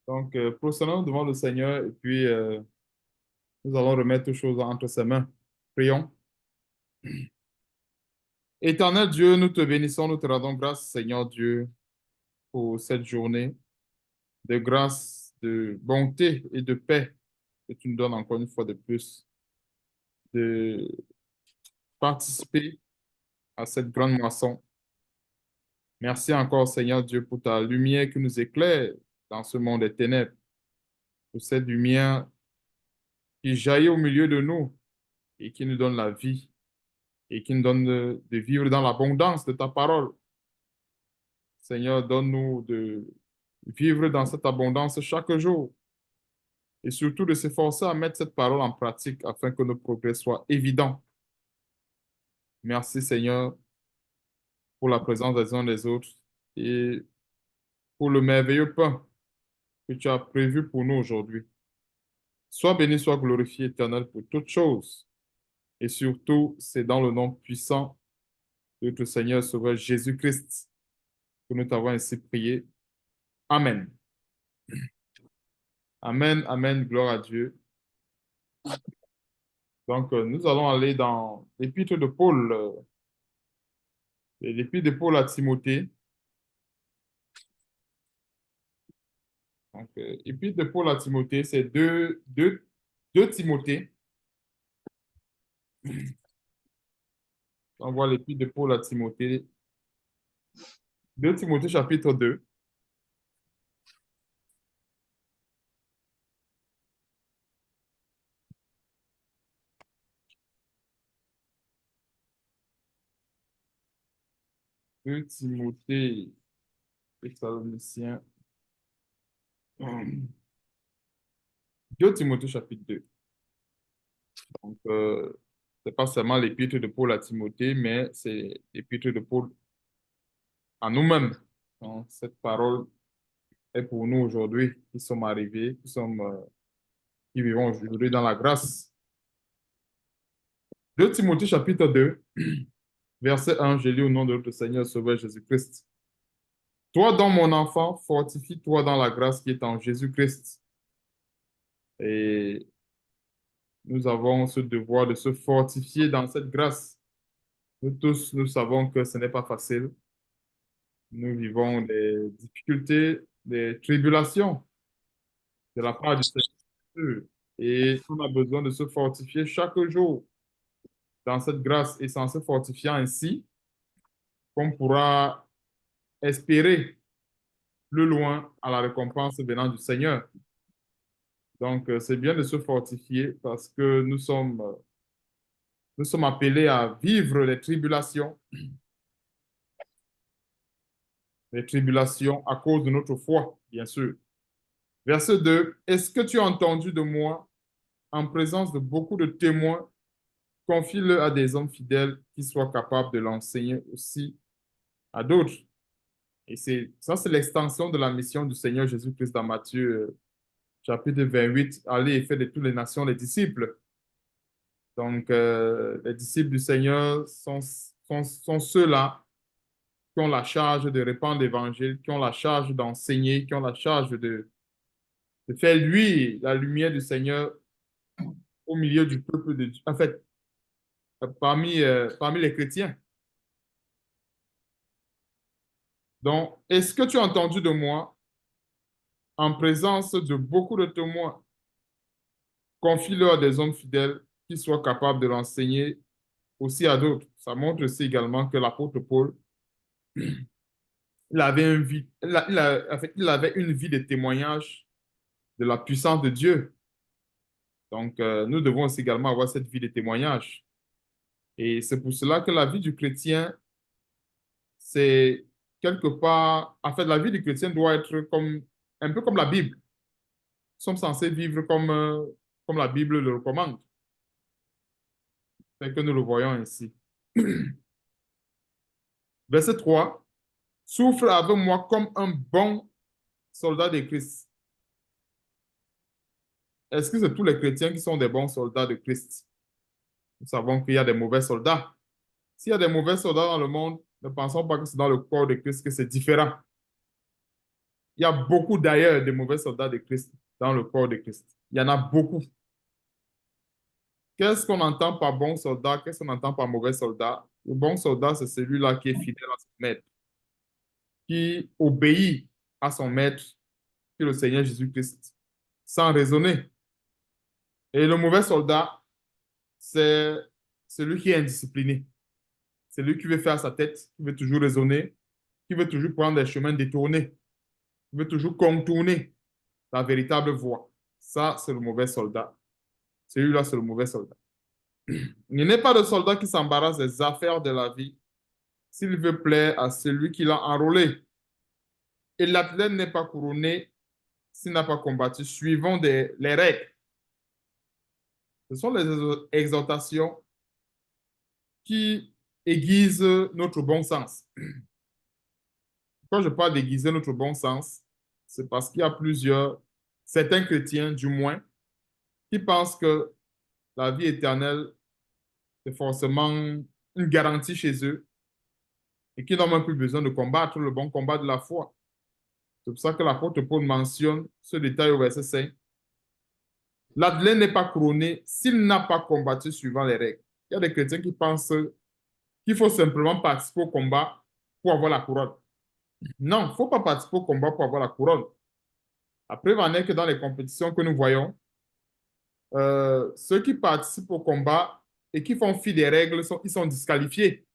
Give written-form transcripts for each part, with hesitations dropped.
Donc, prosternons devant le Seigneur et puis nous allons remettre toutes choses entre ses mains. Prions. Éternel Dieu, nous te bénissons, nous te rendons grâce, Seigneur Dieu, pour cette journée de grâce, de bonté et de paix que tu nous donnes encore une fois de plus, de participer à cette grande moisson. Merci encore, Seigneur Dieu, pour ta lumière qui nous éclaire dans ce monde des ténèbres, pour cette lumière qui jaillit au milieu de nous et qui nous donne la vie et qui nous donne de vivre dans l'abondance de ta parole. Seigneur, donne-nous de vivre dans cette abondance chaque jour et surtout de s'efforcer à mettre cette parole en pratique afin que nos progrès soient évidents. Merci, Seigneur, pour la présence des uns des autres et pour le merveilleux pain que tu as prévu pour nous aujourd'hui. Sois béni, sois glorifié, Éternel, pour toutes choses. Et surtout, c'est dans le nom puissant de notre Seigneur Sauveur Jésus-Christ que nous t'avons ainsi prié. Amen. Amen, amen, gloire à Dieu. Donc, nous allons aller dans l'épître de Paul, l'épître de Paul à Timothée. Donc, épître de Paul à Timothée, c'est deux Timothée. On voit l'épître de Paul à Timothée. 2 Timothée chapitre 2. 2 Timothée, Thessaloniciens. 2 Timothée chapitre 2. Donc, c'est pas seulement l'épître de Paul à Timothée, mais c'est l'épître de Paul à nous-mêmes. Donc, cette parole est pour nous aujourd'hui qui sommes arrivés, qui vivons aujourd'hui dans la grâce. 2 Timothée chapitre 2, verset 1, je lis au nom de notre Seigneur Sauveur Jésus-Christ. Toi, donc mon enfant, fortifie-toi dans la grâce qui est en Jésus-Christ. Et nous avons ce devoir de se fortifier dans cette grâce. Nous tous, nous savons que ce n'est pas facile. Nous vivons des difficultés, des tribulations de la part du Seigneur. Et on a besoin de se fortifier chaque jour dans cette grâce. Et c'est en se fortifiant ainsi qu'on pourra espérer plus loin à la récompense venant du Seigneur. Donc, c'est bien de se fortifier parce que nous sommes appelés à vivre les tribulations à cause de notre foi, bien sûr. Verset 2, est-ce que tu as entendu de moi en présence de beaucoup de témoins? Confie-le à des hommes fidèles qui soient capables de l'enseigner aussi à d'autres. Et c'est l'extension de la mission du Seigneur Jésus-Christ dans Matthieu chapitre 28. Allez et faites de toutes les nations les disciples. Donc, les disciples du Seigneur sont ceux-là qui ont la charge de répandre l'évangile, qui ont la charge d'enseigner, qui ont la charge de faire luire la lumière du Seigneur au milieu du peuple de Dieu. En fait, parmi les chrétiens. Donc, est-ce que tu as entendu de moi en présence de beaucoup de témoins? Confie-le à des hommes fidèles qui soient capables de l'enseigner aussi à d'autres. Ça montre aussi également que l'apôtre Paul, il avait une vie, en fait, il avait une vie de témoignage de la puissance de Dieu. Donc, nous devons aussi également avoir cette vie de témoignage. Et c'est pour cela que la vie du chrétien, c'est quelque part, en fait, la vie du chrétien doit être comme, un peu comme la Bible. Nous sommes censés vivre comme la Bible le recommande. C'est que nous le voyons ainsi. Verset 3. Souffre avec moi comme un bon soldat de Christ. Est-ce que c'est tous les chrétiens qui sont des bons soldats de Christ? Nous savons qu'il y a des mauvais soldats. S'il y a des mauvais soldats dans le monde, ne pensons pas que c'est dans le corps de Christ que c'est différent. Il y a beaucoup d'ailleurs de mauvais soldats de Christ dans le corps de Christ. Il y en a beaucoup. Qu'est-ce qu'on entend par bon soldat? Qu'est-ce qu'on entend par mauvais soldat? Le bon soldat, c'est celui-là qui est fidèle à son maître, qui obéit à son maître, qui est le Seigneur Jésus-Christ, sans raisonner. Et le mauvais soldat, c'est celui qui est indiscipliné. C'est lui qui veut faire sa tête, qui veut toujours raisonner, qui veut toujours prendre des chemins détournés, qui veut toujours contourner la véritable voie. Ça, c'est le mauvais soldat. Celui-là, c'est le mauvais soldat. Il n'est pas de soldat qui s'embarrasse des affaires de la vie s'il veut plaire à celui qui l'a enrôlé. Et l'athlète n'est pas couronné s'il n'a pas combattu suivant les règles. Ce sont les exhortations qui aiguisent notre bon sens. Quand je parle d'aiguiser notre bon sens, c'est parce qu'il y a certains chrétiens du moins, qui pensent que la vie éternelle est forcément une garantie chez eux et qui n'ont même plus besoin de combattre le bon combat de la foi. C'est pour ça que l'apôtre Paul mentionne ce détail au verset 5. L'athlète n'est pas couronné s'il n'a pas combattu suivant les règles. Il y a des chrétiens qui pensent qu'il faut simplement participer au combat pour avoir la couronne. Non, il ne faut pas participer au combat pour avoir la couronne. La preuve en est que dans les compétitions que nous voyons, ceux qui participent au combat et qui font fi des règles, ils sont disqualifiés.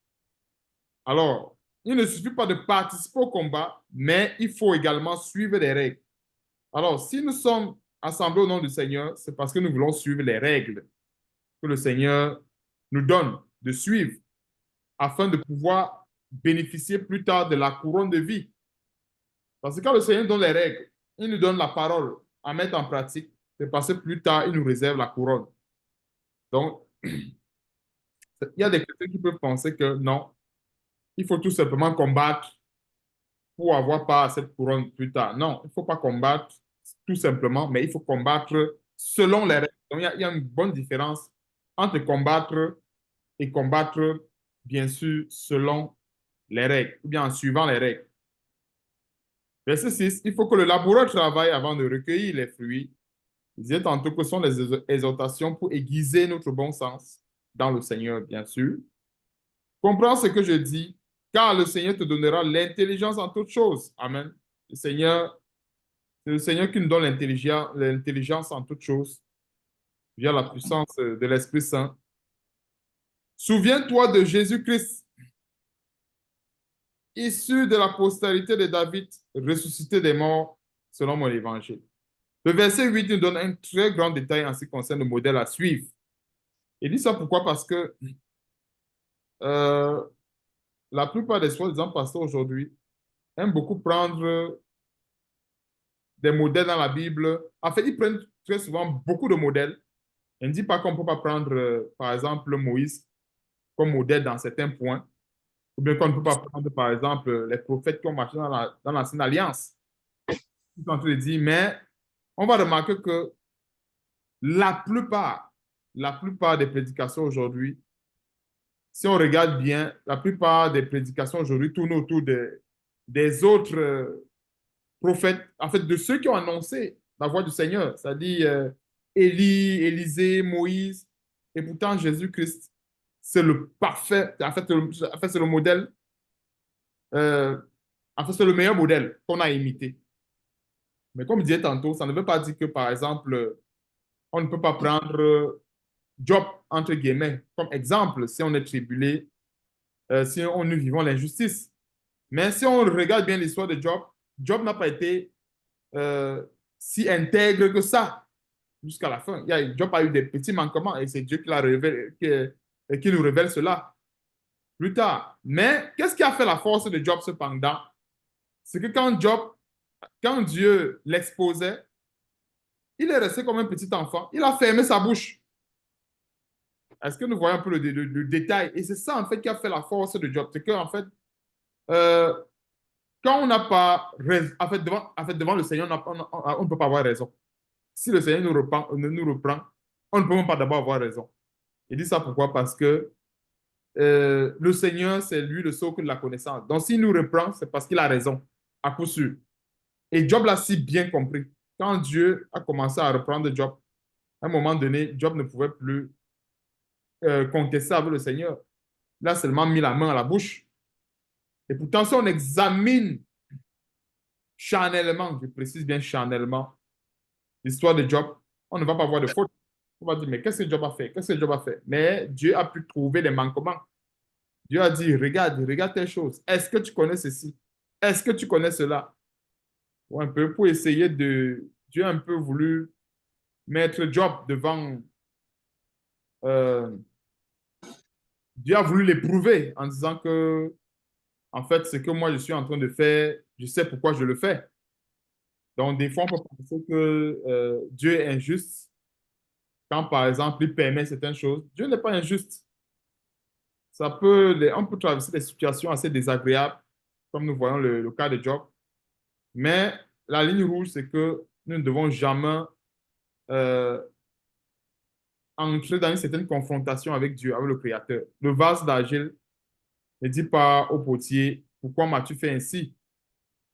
Alors, il ne suffit pas de participer au combat, mais il faut également suivre les règles. Alors, si nous sommes assemblés au nom du Seigneur, c'est parce que nous voulons suivre les règles que le Seigneur nous donne de suivre afin de pouvoir bénéficier plus tard de la couronne de vie. Parce que quand le Seigneur donne les règles, il nous donne la parole à mettre en pratique, c'est parce que plus tard, il nous réserve la couronne. Donc, il y a des chrétiens qui peuvent penser que non, il faut tout simplement combattre pour avoir part à cette couronne plus tard. Non, il ne faut pas combattre tout simplement, mais il faut combattre selon les règles. Donc, il y a une bonne différence entre combattre et combattre, bien sûr, selon les règles, ou bien en suivant les règles. Verset 6, il faut que le laboureur travaille avant de recueillir les fruits. Je disais tantôt que ce sont les exhortations pour aiguiser notre bon sens dans le Seigneur, bien sûr. Comprends ce que je dis, car le Seigneur te donnera l'intelligence en toutes choses. Amen. C'est le Seigneur qui nous donne l'intelligence en toutes choses via la puissance de l'Esprit Saint. Souviens-toi de Jésus-Christ, issu de la postérité de David, ressuscité des morts selon mon évangile. Le verset 8 nous donne un très grand détail en ce qui concerne le modèle à suivre. Il dit ça pourquoi? Parce que euh, la plupart des soi-disant pasteurs aujourd'hui aiment beaucoup prendre des modèles dans la Bible. En fait, ils prennent très souvent beaucoup de modèles. On ne dit pas qu'on ne peut pas prendre, par exemple, Moïse comme modèle dans certains points, ou bien qu'on ne peut pas prendre, par exemple, les prophètes qui ont marché dans l'Ancienne Alliance. Ils sont en train de dire, mais on va remarquer que la plupart, la plupart des prédications aujourd'hui, si on regarde bien, la plupart des prédications aujourd'hui tournent autour des autres prophètes, en fait, de ceux qui ont annoncé la voix du Seigneur, c'est-à-dire Élie, Élisée, Moïse, et pourtant Jésus-Christ, c'est le parfait, en fait c'est le modèle, euh, en fait, c'est le meilleur modèle qu'on a imité. Mais comme je disais tantôt, ça ne veut pas dire que, par exemple, on ne peut pas prendre Job, entre guillemets, comme exemple, si on est tribulé, si nous vivons l'injustice. Mais si on regarde bien l'histoire de Job, Job n'a pas été euh, si intègre que ça jusqu'à la fin. Job a eu des petits manquements et c'est Dieu qui nous révèle cela plus tard. Mais qu'est-ce qui a fait la force de Job cependant? C'est que quand Dieu l'exposait, il est resté comme un petit enfant. Il a fermé sa bouche. Est-ce que nous voyons un peu le détail? Et c'est ça, en fait, qui a fait la force de Job. C'est qu'en fait, euh, quand on n'a pas raison, en fait, devant le Seigneur, on ne peut pas avoir raison. Si le Seigneur nous reprend, on ne peut même pas d'abord avoir raison. Il dit ça pourquoi? Parce que le Seigneur, c'est lui le socle de la connaissance. Donc, s'il nous reprend, c'est parce qu'il a raison, à coup sûr. Et Job l'a si bien compris. Quand Dieu a commencé à reprendre Job, à un moment donné, Job ne pouvait plus contester avec le Seigneur. Il a seulement mis la main à la bouche. Et pourtant, si on examine charnellement, je précise bien charnellement, l'histoire de Job, on ne va pas voir de faute. On va dire, mais qu'est-ce que Job a fait? Qu'est-ce que Job a fait? Mais Dieu a pu trouver les manquements. Dieu a dit, regarde telle chose. Est-ce que tu connais ceci? Est-ce que tu connais cela? Ou un peu pour essayer de... Dieu a un peu voulu mettre Job devant... euh, Dieu a voulu l'éprouver en disant que, en fait, ce que moi je suis en train de faire, je sais pourquoi je le fais. Donc, des fois, on peut penser que Dieu est injuste quand, par exemple, il permet certaines choses. Dieu n'est pas injuste. On peut traverser des situations assez désagréables, comme nous voyons le cas de Job. Mais la ligne rouge, c'est que nous ne devons jamais euh, entrer dans une certaine confrontation avec Dieu, avec le Créateur. Le vase d'argile ne dit pas au potier, pourquoi m'as-tu fait ainsi?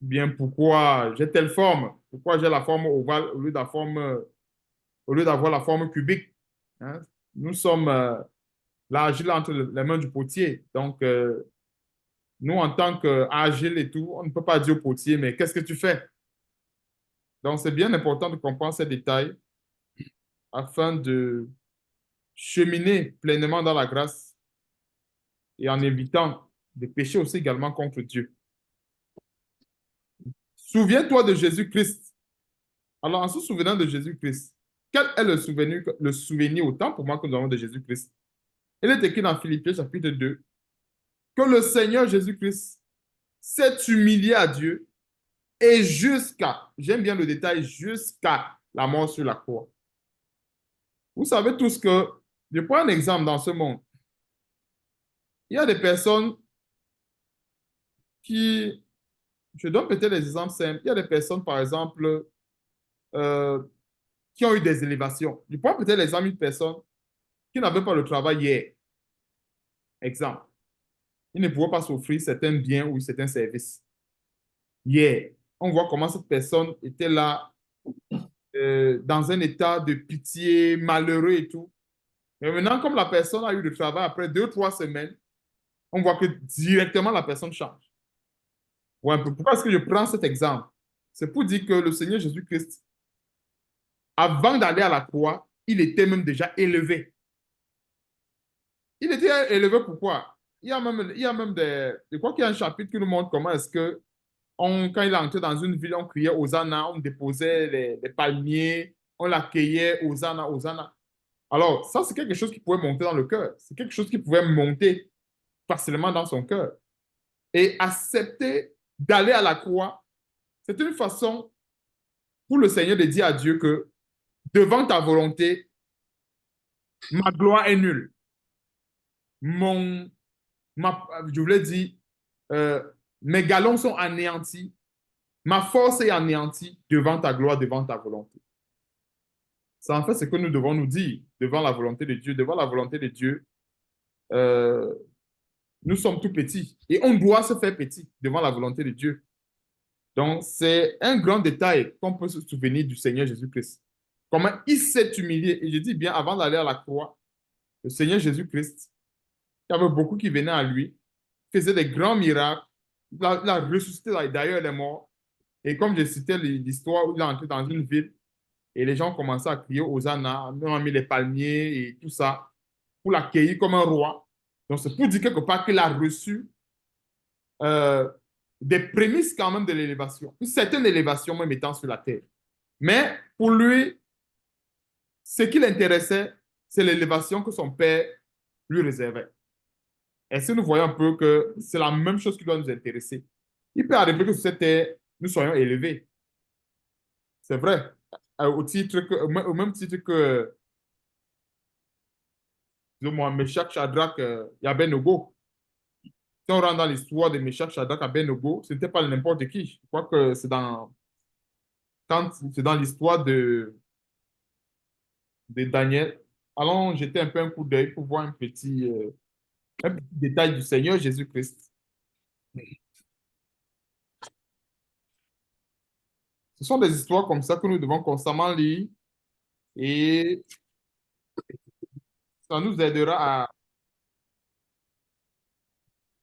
Bien, pourquoi j'ai telle forme? Pourquoi j'ai la forme ovale au lieu d'avoir la forme cubique? Hein? Nous sommes l'argile entre les mains du potier. Donc, nous, en tant qu'argile et tout, on ne peut pas dire au potier, mais qu'est-ce que tu fais? Donc, c'est bien important de comprendre ces détails afin de cheminer pleinement dans la grâce et en évitant de pécher aussi également contre Dieu. Souviens-toi de Jésus-Christ. Alors, en se souvenant de Jésus-Christ, quel est le souvenir autant pour moi que nous avons de Jésus-Christ? Il est écrit dans Philippiens chapitre 2 que le Seigneur Jésus-Christ s'est humilié à Dieu et j'aime bien le détail, jusqu'à la mort sur la croix. Vous savez tous que, je prends un exemple dans ce monde. Il y a des personnes qui, je donne peut-être des exemples simples. Il y a des personnes, par exemple, euh, qui ont eu des élévations. Je prends peut-être l'exemple d'une personne qui n'avait pas le travail hier. Exemple. Il ne pouvait pas s'offrir certains biens ou certains services. Hier, on voit comment cette personne était là, dans un état de pitié, malheureux et tout. Mais maintenant, comme la personne a eu le travail après 2, 3 semaines, on voit que directement la personne change. Ouais, pourquoi est-ce que je prends cet exemple? C'est pour dire que le Seigneur Jésus-Christ, avant d'aller à la croix, il était même déjà élevé. Il était élevé pourquoi? Il y a même je crois qu'il y a un chapitre qui nous montre comment est-ce que, quand il est entré dans une ville, on criait Hosanna, on déposait les palmiers, on l'accueillait, Hosanna, Hosanna. Alors, ça, c'est quelque chose qui pouvait monter dans le cœur. C'est quelque chose qui pouvait monter facilement dans son cœur. Et accepter d'aller à la croix, c'est une façon pour le Seigneur de dire à Dieu que devant ta volonté, ma gloire est nulle. Mon, je voulais dire, euh, mes galons sont anéantis. Ma force est anéantie devant ta gloire, devant ta volonté. C'est en fait ce que nous devons nous dire devant la volonté de Dieu. Devant la volonté de Dieu, euh, nous sommes tout petits et on doit se faire petit devant la volonté de Dieu. Donc, c'est un grand détail qu'on peut se souvenir du Seigneur Jésus-Christ. Comment il s'est humilié. Et je dis bien, avant d'aller à la croix, le Seigneur Jésus-Christ, il y avait beaucoup qui venaient à lui, faisait des grands miracles. Il a ressuscité d'ailleurs les morts. Et comme je citais l'histoire où il est entré dans une ville et les gens commençaient à crier Hosanna, on a mis les palmiers et tout ça pour l'accueillir comme un roi. Donc, c'est pour dire quelque part qu'il a reçu euh, des prémices quand même de l'élévation, une certaine élévation même étant sur la terre. Mais pour lui, ce qui l'intéressait, c'est l'élévation que son père lui réservait. Et si nous voyons un peu que c'est la même chose qui doit nous intéresser, il peut arriver que sur cette terre, nous soyons élevés. C'est vrai. Au même titre que moi, Meshach, Shadrach, et Abednego. Si on rentre dans l'histoire de Meshach, Shadrach, Abednego, ce n'était pas n'importe qui. Je crois que c'est dans l'histoire de Daniel. Allons jeter un peu un coup d'œil pour voir un petit détail du Seigneur Jésus-Christ. Ce sont des histoires comme ça que nous devons constamment lire et ça nous aidera à,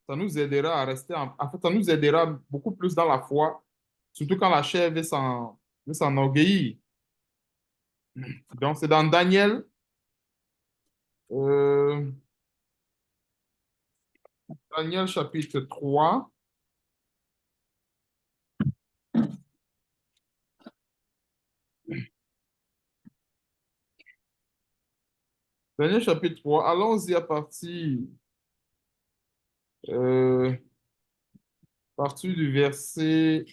ça nous aidera à rester en fait, ça nous aidera beaucoup plus dans la foi, surtout quand la chair veut s'enorgueillir. Donc, c'est dans Daniel, euh, Daniel chapitre 3. Daniel chapitre 3. Allons-y euh, à partir du verset.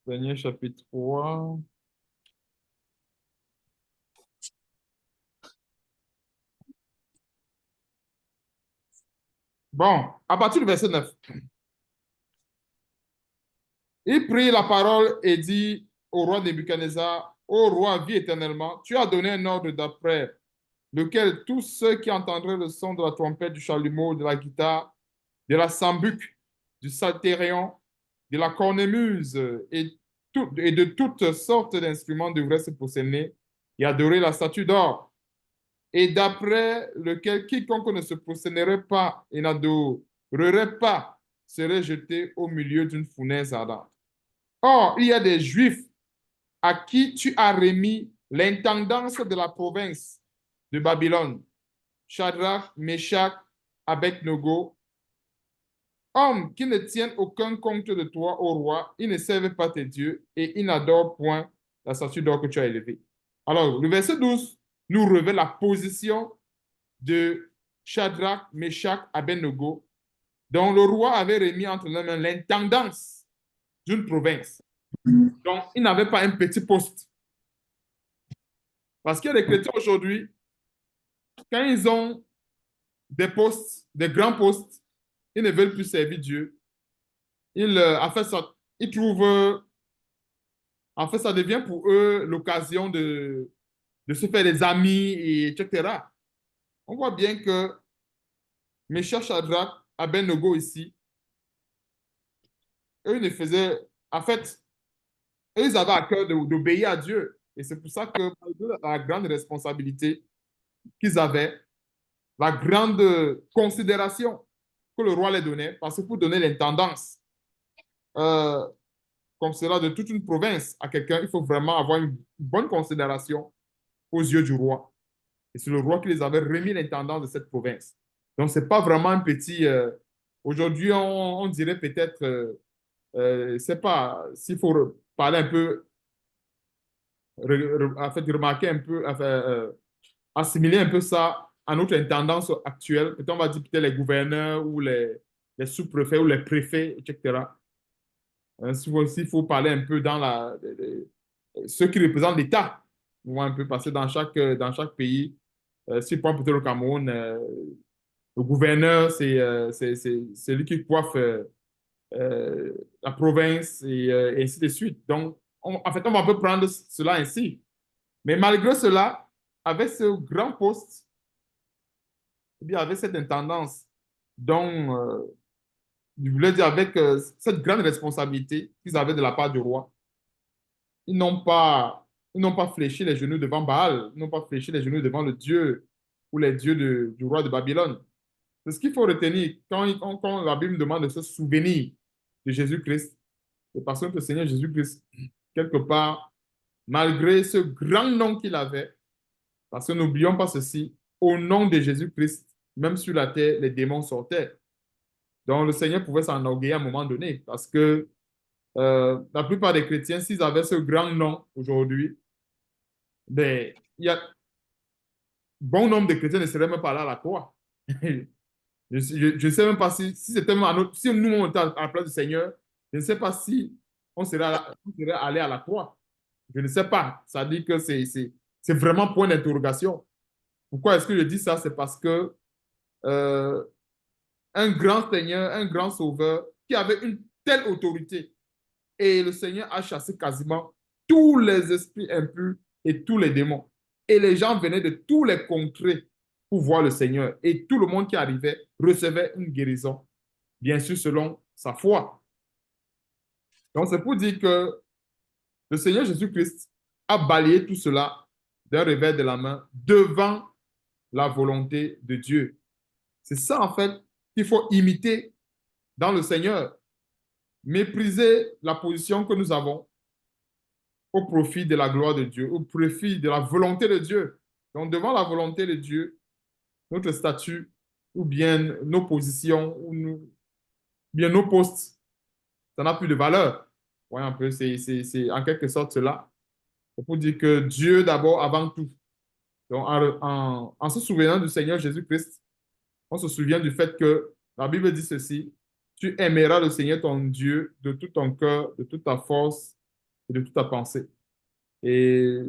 Daniel chapitre 3. Bon, à partir du verset 9. Il prit la parole et dit au roi Nebuchadnezzar, ô roi, vis éternellement, tu as donné un ordre d'après lequel tous ceux qui entendraient le son de la trompette, du chalumeau, de la guitare, de la sambuc, du psalterion, de la cornemuse et de toutes sortes d'instruments devraient se prosterner et adorer la statue d'or, et d'après lequel quiconque ne se prosternerait pas et n'adorerait pas serait jeté au milieu d'une fournaise ardente. Or, il y a des Juifs à qui tu as remis l'intendance de la province de Babylone, Shadrach, Meshach, Abednego, hommes qui ne tiennent aucun compte de toi, ô roi, ils ne servent pas tes dieux et ils n'adorent point la statue d'or que tu as élevée. Alors, le verset 12 nous révèle la position de Shadrach, Meshach, Abednego, dont le roi avait remis entre les mains l'intendance d'une province. Donc, ils n'avaient pas un petit poste. Parce qu'il y a des chrétiens aujourd'hui, quand ils ont des postes, des grands postes, ils ne veulent plus servir Dieu. En fait, ils trouvent, en fait, ça devient pour eux l'occasion de se faire des amis, et etc. On voit bien que Meshach, Shadrach, Abednego ici, eux ne faisaient, en fait, eux, ils avaient à cœur d'obéir à Dieu. Et c'est pour ça que malgré la grande responsabilité qu'ils avaient, la grande considération que le roi les donnait, parce que pour donner l'intendance, euh, comme cela de toute une province à quelqu'un, il faut vraiment avoir une bonne considération aux yeux du roi. Et c'est le roi qui les avait remis l'intendance de cette province. Donc, ce n'est pas vraiment un petit... aujourd'hui, on dirait peut-être, c'est pas, s'il faut parler un peu, en fait, remarquer un peu, enfin, assimiler un peu ça à notre intendance actuelle. Peut-être on va dire peut-être les gouverneurs ou les sous-préfets ou les préfets, etc. S'il faut parler un peu dans ceux qui représentent l'État, on va un peu passer dans chaque pays. Si on prend peut-être le Cameroun, le gouverneur, c'est lui qui coiffe la province et ainsi de suite. Donc, en fait, on va un peu prendre cela ainsi. Mais malgré cela, avec ce grand poste, eh bien, avec cette intendance dont, je voulais dire, avec cette grande responsabilité qu'ils avaient de la part du roi, ils n'ont pas, ils n'ont pas fléchi les genoux devant Baal, ils n'ont pas fléchi les genoux devant le Dieu ou les dieux du roi de Babylone. C'est ce qu'il faut retenir quand la Bible demande de se souvenir de Jésus-Christ. C'est parce que le Seigneur Jésus-Christ, quelque part, malgré ce grand nom qu'il avait, parce que n'oublions pas ceci, au nom de Jésus-Christ, même sur la terre, les démons sortaient. Donc le Seigneur pouvait s'enorgueillir à un moment donné, parce que la plupart des chrétiens, s'ils avaient ce grand nom aujourd'hui, ben, il y a bon nombre de chrétiens ne seraient même pas là à la croix. Je ne sais même pas si c'était si nous on était à la place du Seigneur, je ne sais pas si on serait allé à la croix. Je ne sais pas. Ça dit que c'est vraiment point d'interrogation. Pourquoi est-ce que je dis ça? C'est parce que euh, un grand Seigneur, un grand Sauveur qui avait une telle autorité, et le Seigneur a chassé quasiment tous les esprits impurs et tous les démons. Et les gens venaient de tous les contrées pour voir le Seigneur. Et tout le monde qui arrivait recevait une guérison, bien sûr selon sa foi. Donc c'est pour dire que le Seigneur Jésus-Christ a balayé tout cela d'un revers de la main devant la volonté de Dieu. C'est ça en fait qu'il faut imiter dans le Seigneur. Mépriser la position que nous avons au profit de la gloire de Dieu, au profit de la volonté de Dieu. Donc devant la volonté de Dieu, notre statut ou bien nos positions ou bien nos postes, ça n'a plus de valeur. Ouais, un peu, c'est en quelque sorte cela. C'est pour dire que Dieu d'abord avant tout. Donc en se souvenant du Seigneur Jésus-Christ, on se souvient du fait que la Bible dit ceci, tu aimeras le Seigneur ton Dieu de tout ton cœur, de toute ta force et de toute ta pensée. Et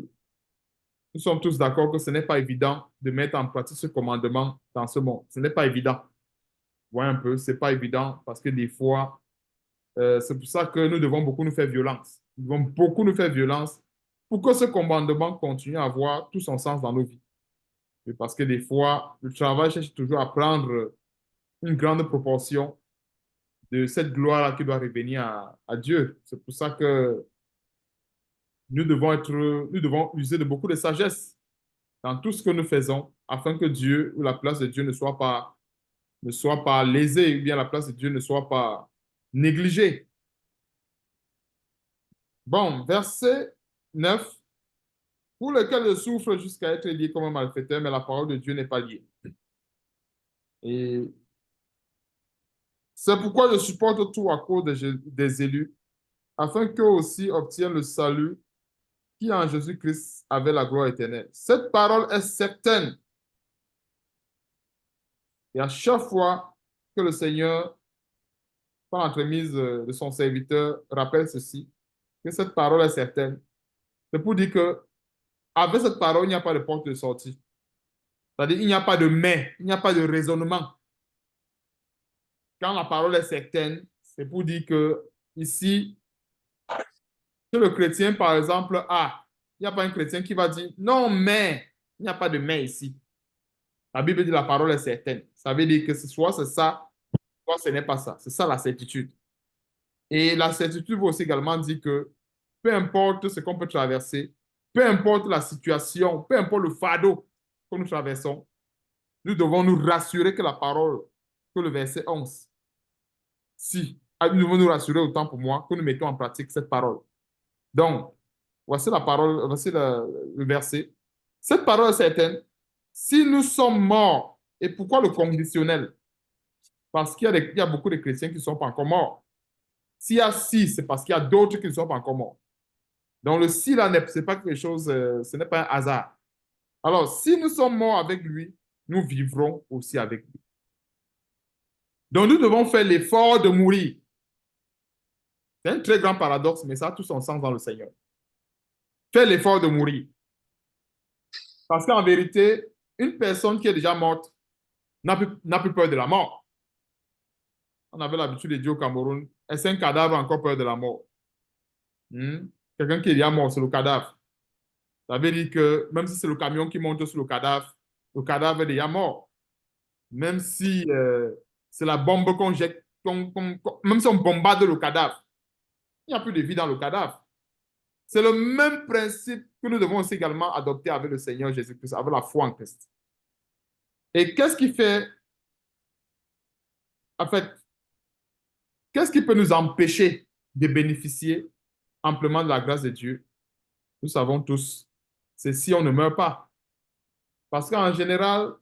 nous sommes tous d'accord que ce n'est pas évident de mettre en pratique ce commandement dans ce monde. Ce n'est pas évident. Voyez un peu, c'est pas évident parce que des fois, c'est pour ça que nous devons beaucoup nous faire violence. Nous devons beaucoup nous faire violence pour que ce commandement continue à avoir tout son sens dans nos vies. Et parce que des fois, le travail cherche toujours à prendre une grande proportion de cette gloire qui doit revenir à Dieu. C'est pour ça que nous devons user de beaucoup de sagesse dans tout ce que nous faisons afin que Dieu ou la place de Dieu ne soit pas lésée ou bien la place de Dieu ne soit pas négligée. Bon, verset 9. Pour lequel je souffre jusqu'à être lié comme un malfaiteur, mais la parole de Dieu n'est pas liée. Et c'est pourquoi je supporte tout à cause des élus, afin qu'eux aussi obtiennent le salut qui en Jésus-Christ avait la gloire éternelle. Cette parole est certaine. Et à chaque fois que le Seigneur, par l'entremise de son serviteur, rappelle ceci, que cette parole est certaine, c'est pour dire que avec cette parole, il n'y a pas de porte de sortie. C'est-à-dire, il n'y a pas de mais, il n'y a pas de raisonnement. Quand la parole est certaine, c'est pour dire que ici, que le chrétien, par exemple, il n'y a pas un chrétien qui va dire non, mais, il n'y a pas de mais ici. La Bible dit la parole est certaine. Ça veut dire que soit c'est ça, soit ce n'est pas ça. C'est ça la certitude. Et la certitude veut aussi également dire que peu importe ce qu'on peut traverser, peu importe la situation, peu importe le fardeau que nous traversons, nous devons nous rassurer que la parole, que le verset 11, si, nous devons nous rassurer autant pour moi que nous mettons en pratique cette parole. Donc, voici la parole, voici le verset. Cette parole est certaine. Si nous sommes morts, et pourquoi le conditionnel? Parce il y a beaucoup de chrétiens qui ne sont pas encore morts. S'il y a si, c'est parce qu'il y a d'autres qui ne sont pas encore morts. Donc le si là, ce n'est pas quelque chose, ce n'est pas un hasard. Alors, si nous sommes morts avec lui, nous vivrons aussi avec lui. Donc nous devons faire l'effort de mourir. C'est un très grand paradoxe, mais ça a tout son sens dans le Seigneur. Faire l'effort de mourir. Parce qu'en vérité, une personne qui est déjà morte n'a plus peur de la mort. On avait l'habitude de dire au Cameroun, est-ce un cadavre a encore peur de la mort? Quelqu'un qui est déjà mort, c'est le cadavre. Ça veut dire que même si c'est le camion qui monte sur le cadavre est déjà mort. Même si c'est la bombe qu'on jette, même si on bombarde le cadavre, il n'y a plus de vie dans le cadavre. C'est le même principe que nous devons aussi également adopter avec le Seigneur Jésus-Christ, avec la foi en Christ. Et qu'est-ce qui fait, en fait, qu'est-ce qui peut nous empêcher de bénéficier amplement de la grâce de Dieu? Nous savons tous, c'est si on ne meurt pas. Parce qu'en général,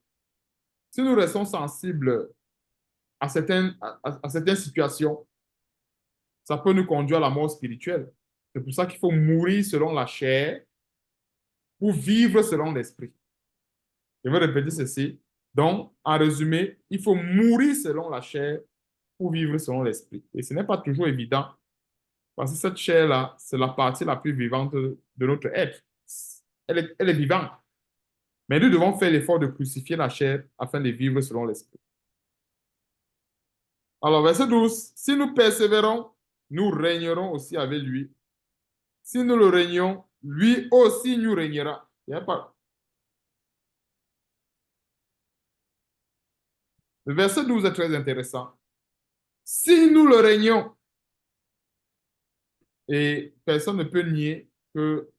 si nous restons sensibles à certaines situations, ça peut nous conduire à la mort spirituelle. C'est pour ça qu'il faut mourir selon la chair pour vivre selon l'esprit. Je vais répéter ceci. Donc, en résumé, il faut mourir selon la chair pour vivre selon l'esprit. Et ce n'est pas toujours évident parce que cette chair-là, c'est la partie la plus vivante de notre être. Elle est vivante. Mais nous devons faire l'effort de crucifier la chair afin de vivre selon l'esprit. Alors, verset 12. Si nous persévérons, nous régnerons aussi avec lui. Si nous le régnons, lui aussi nous régnera. Il n'y a pas. Le verset 12 est très intéressant. Si nous le régnons, et personne ne peut nier que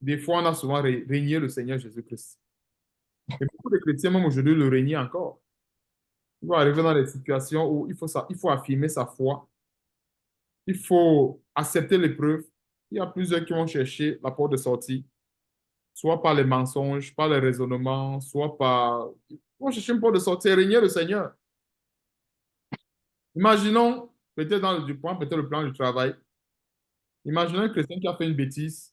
des fois, on a souvent régné le Seigneur Jésus-Christ. Et beaucoup de chrétiens, même aujourd'hui, le règnent encore. Ils vont arriver dans des situations où il faut affirmer sa foi, il faut accepter l'épreuve. Il y a plusieurs qui vont chercher la porte de sortie, soit par les mensonges, par les raisonnements, soit par... Ils vont chercher une porte de sortie et régner le Seigneur. Imaginons, peut-être dans le du point, peut-être le plan du travail, imaginons un chrétien qui a fait une bêtise,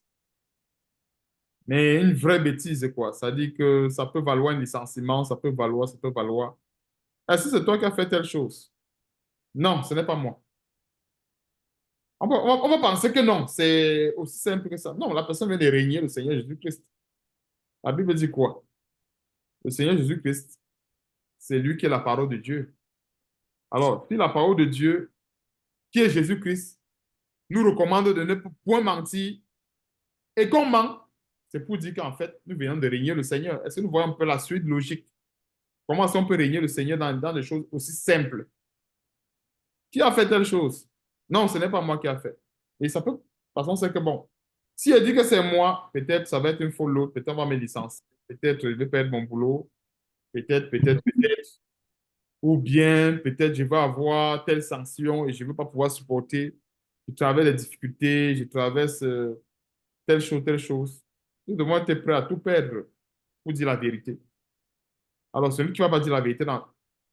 mais une vraie bêtise, quoi. Ça dit que ça peut valoir un licenciement, ça peut valoir, ça peut valoir. Est-ce que c'est toi qui as fait telle chose? Non, ce n'est pas moi. On va penser que non, c'est aussi simple que ça. Non, la personne vient de régner le Seigneur Jésus-Christ. La Bible dit quoi? Le Seigneur Jésus-Christ, c'est lui qui est la parole de Dieu. Alors, si la parole de Dieu, qui est Jésus-Christ, nous recommande de ne point mentir et qu'on ment, c'est pour dire qu'en fait, nous venons de régner le Seigneur. Est-ce que nous voyons un peu la suite logique? Comment est-ce qu'on peut régner le Seigneur dans des choses aussi simples? Qui a fait telle chose? Non, ce n'est pas moi qui a fait. Et ça peut, de toute façon, c'est que bon, si elle dit que c'est moi, peut-être ça va être une folle l'autre, peut-être on va me licencier, peut-être je vais perdre mon boulot, peut-être, ou bien peut-être je vais avoir telle sanction et je ne vais pas pouvoir supporter. Je traverse des difficultés, je traverse telle chose, telle chose. Nous devons être prêts à tout perdre pour dire la vérité. Alors, celui qui ne va pas dire la vérité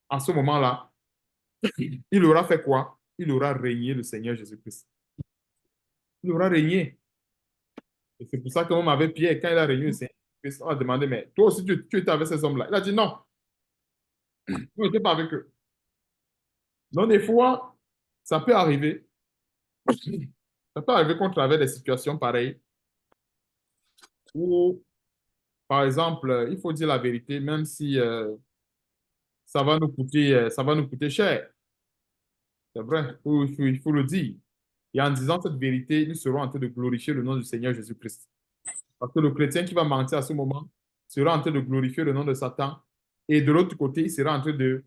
à ce moment-là, il aura fait quoi? Il aura régné le Seigneur Jésus-Christ. Il aura régné. Et c'est pour ça que même avec Pierre, quand il a régné le Seigneur Jésus-Christ, on a demandé, mais toi aussi, tu étais avec ces hommes-là. Il a dit non, tu n'étais pas avec eux. Donc, des fois, ça peut arriver. Ça peut arriver qu'on traverse des situations pareilles où, par exemple, il faut dire la vérité, même si ça va nous coûter cher. C'est vrai, il faut le dire. Et en disant cette vérité, nous serons en train de glorifier le nom du Seigneur Jésus-Christ. Parce que le chrétien qui va mentir à ce moment sera en train de glorifier le nom de Satan. Et de l'autre côté, il sera en train de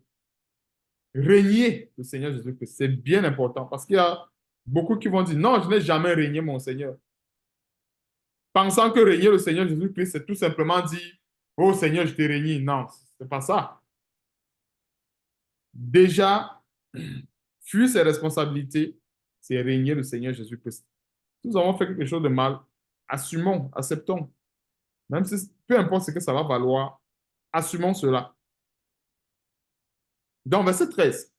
régner le Seigneur Jésus-Christ. C'est bien important parce qu'il y a beaucoup qui vont dire, non, je n'ai jamais régné mon Seigneur. Pensant que régner le Seigneur Jésus-Christ, c'est tout simplement dire, oh Seigneur, je t'ai régné. Non, c'est pas ça. Déjà, fuir ses responsabilités, c'est régner le Seigneur Jésus-Christ. Nous avons fait quelque chose de mal, assumons, acceptons. Même si peu importe ce que ça va valoir, assumons cela. Dans verset 13,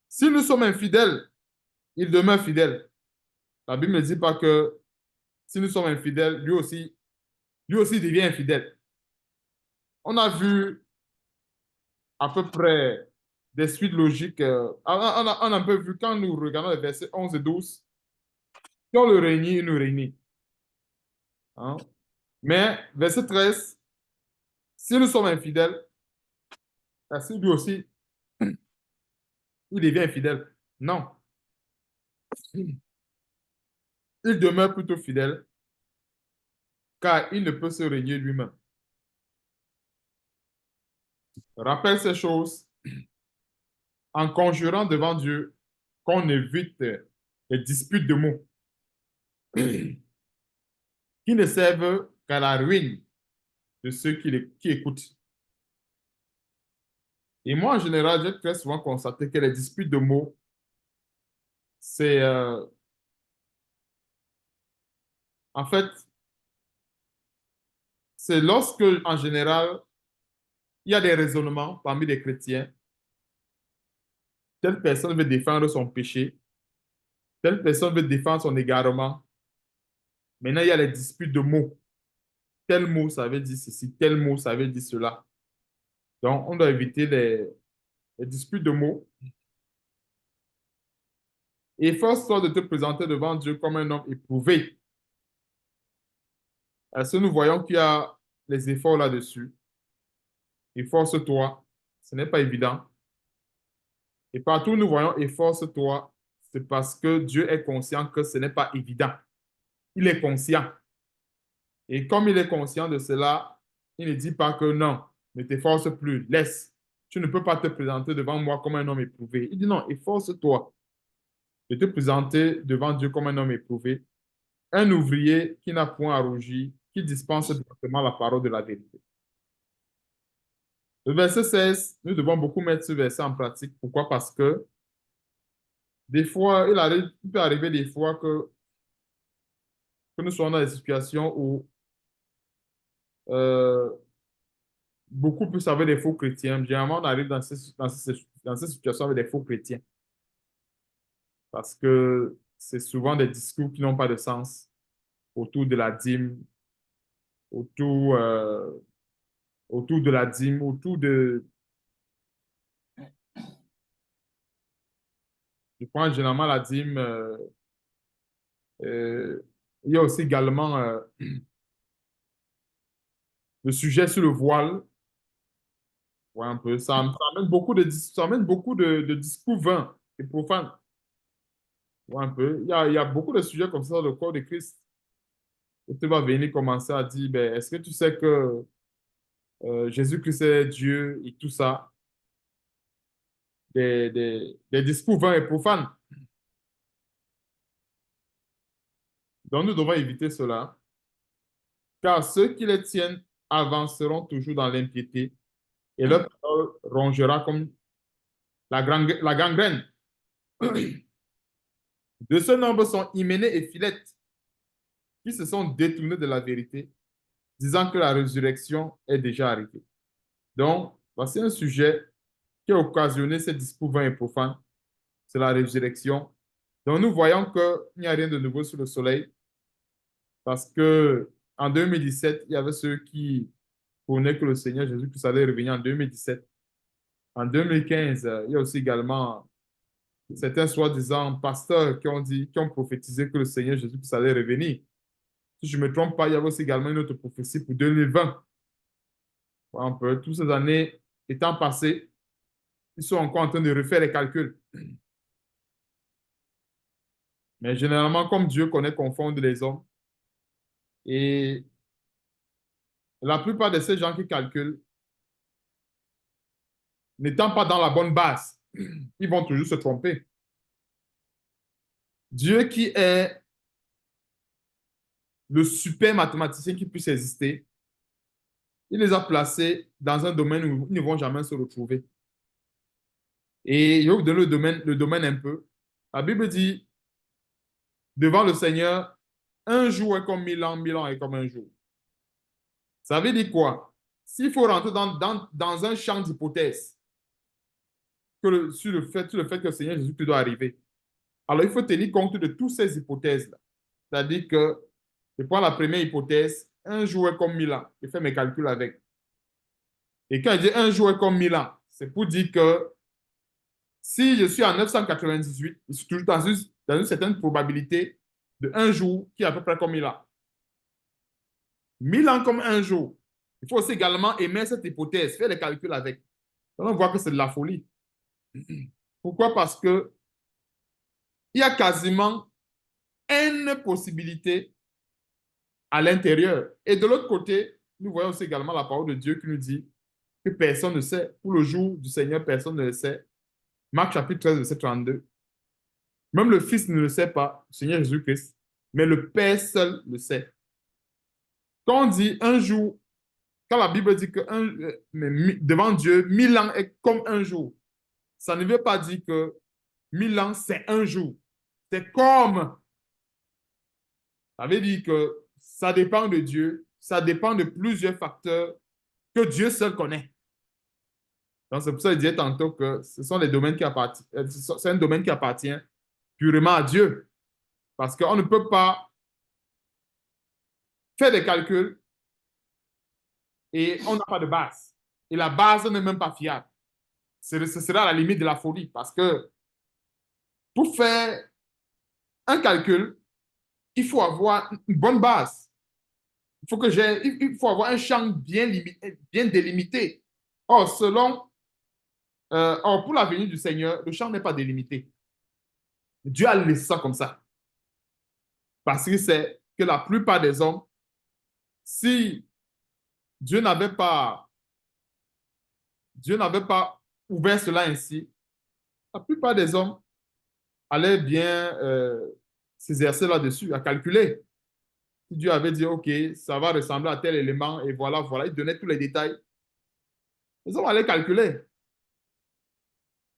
si nous sommes infidèles, il demeure fidèle. La Bible ne dit pas que si nous sommes infidèles, lui aussi devient infidèle. On a vu à peu près des suites logiques. On a un peu vu quand nous regardons les versets 11 et 12. Si on le réunit, il nous réunit. Hein? Mais verset 13, si nous sommes infidèles, ainsi lui aussi, il devient infidèle. Non, il demeure plutôt fidèle car il ne peut se régner lui-même. Rappelle ces choses en conjurant devant Dieu qu'on évite les disputes de mots qui ne servent qu'à la ruine de ceux qui écoutent. Et moi, en général, j'ai très souvent constaté que les disputes de mots, c'est en fait, c'est lorsque, en général, il y a des raisonnements parmi les chrétiens. Telle personne veut défendre son péché, telle personne veut défendre son égarement. Maintenant, il y a les disputes de mots. Tel mot, ça veut dire ceci, tel mot, ça veut dire cela. Donc, on doit éviter les disputes de mots. Efforce-toi de te présenter devant Dieu comme un homme éprouvé. Est-ce que nous voyons qu'il y a les efforts là-dessus? Efforce-toi. Ce n'est pas évident. Et partout où nous voyons efforce-toi, c'est parce que Dieu est conscient que ce n'est pas évident. Il est conscient. Et comme il est conscient de cela, il ne dit pas que non, Ne t'efforce plus, laisse. Tu ne peux pas te présenter devant moi comme un homme éprouvé. Il dit non, efforce-toi de te présenter devant Dieu comme un homme éprouvé, un ouvrier qui n'a point à rougir, qui dispense directement la parole de la vérité. Le verset 16, nous devons beaucoup mettre ce verset en pratique. Pourquoi? Parce que des fois, il peut arriver des fois que nous soyons dans des situations où euh, beaucoup plus avec des faux chrétiens. Généralement, on arrive dans ces situations avec des faux chrétiens parce que c'est souvent des discours qui n'ont pas de sens autour de la dîme, autour, autour de la dîme, autour de... Je prends généralement la dîme. Euh, il y a aussi également le sujet sur le voile. Ouais, un peu. Ça amène beaucoup ça amène beaucoup de discours vains et profanes. Ouais, un peu. Il y a beaucoup de sujets comme ça dans le corps de Christ. Et tu vas venir commencer à dire, ben, est-ce que tu sais que Jésus-Christ est Dieu et tout ça? Des discours vains et profanes. Donc, nous devons éviter cela, car ceux qui les tiennent avanceront toujours dans l'impiété et leur parole rongera comme la gangrène. De ce nombre sont Hyménée et Philette, qui se sont détournés de la vérité, disant que la résurrection est déjà arrivée. Donc, voici un sujet qui a occasionné ces discours vains et profanes, c'est la résurrection. Donc, nous voyons qu'il n'y a rien de nouveau sous le soleil, parce que en 2017, il y avait ceux qui prônaient que le Seigneur Jésus-Christ allait revenir en 2017. En 2015, il y a aussi également certains soi-disant pasteurs qui ont prophétisé que le Seigneur Jésus-Christ allait revenir. Si je ne me trompe pas, il y avait aussi également une autre prophétie pour 2020. Un peu, toutes ces années étant passées, ils sont encore en train de refaire les calculs. Mais généralement, comme Dieu connaît confondre les hommes, et la plupart de ces gens qui calculent, n'étant pas dans la bonne base, ils vont toujours se tromper. Dieu qui est le super mathématicien qui puisse exister, il les a placés dans un domaine où ils ne vont jamais se retrouver. Et je vais vous donner le domaine un peu. La Bible dit, devant le Seigneur, un jour est comme 1000 ans, 1000 ans est comme un jour. Ça veut dire quoi? S'il faut rentrer dans un champ d'hypothèses sur le fait que le Seigneur Jésus doit arriver, alors il faut tenir compte de toutes ces hypothèses-là. C'est-à-dire que je prends la première hypothèse, un jour est comme 1000 ans. Je fais mes calculs avec. Et quand je dis un jour est comme 1000 ans, c'est pour dire que si je suis en 998, je suis toujours dans une certaine probabilité de un jour qui est à peu près comme 1000 ans. 1000 ans comme un jour. Il faut aussi également émettre cette hypothèse, faire les calculs avec. Donc, on voit que c'est de la folie. Pourquoi? Parce que il y a quasiment une possibilité à l'intérieur. Et de l'autre côté, nous voyons aussi également la parole de Dieu qui nous dit que personne ne sait. Pour le jour du Seigneur, personne ne le sait. Marc chapitre 13, verset 32. Même le Fils ne le sait pas, le Seigneur Jésus-Christ, mais le Père seul le sait. Quand on dit un jour, quand la Bible dit que devant Dieu, 1000 ans est comme un jour, ça ne veut pas dire que 1000 ans, c'est un jour. C'est comme, ça veut dire que ça dépend de Dieu, ça dépend de plusieurs facteurs que Dieu seul connaît. Donc, c'est pour ça que je disais tantôt que ce sont des domaines qui appartiennent, c'est un domaine qui appartient purement à Dieu. Parce qu'on ne peut pas faire des calculs et on n'a pas de base. Et la base n'est même pas fiable. Ce sera à la limite de la folie. Parce que pour faire un calcul, il faut avoir une bonne base. Il faut avoir un champ bien délimité. Or, pour la venue du Seigneur, le champ n'est pas délimité. Dieu a laissé ça comme ça. Parce qu'il sait que la plupart des hommes, si Dieu n'avait pas Dieu n'avait pas ouvert cela ainsi, la plupart des hommes allaient bien s'exercer là-dessus, à calculer. Si Dieu avait dit, OK, ça va ressembler à tel élément, et voilà, voilà, il donnait tous les détails. Les hommes allaient calculer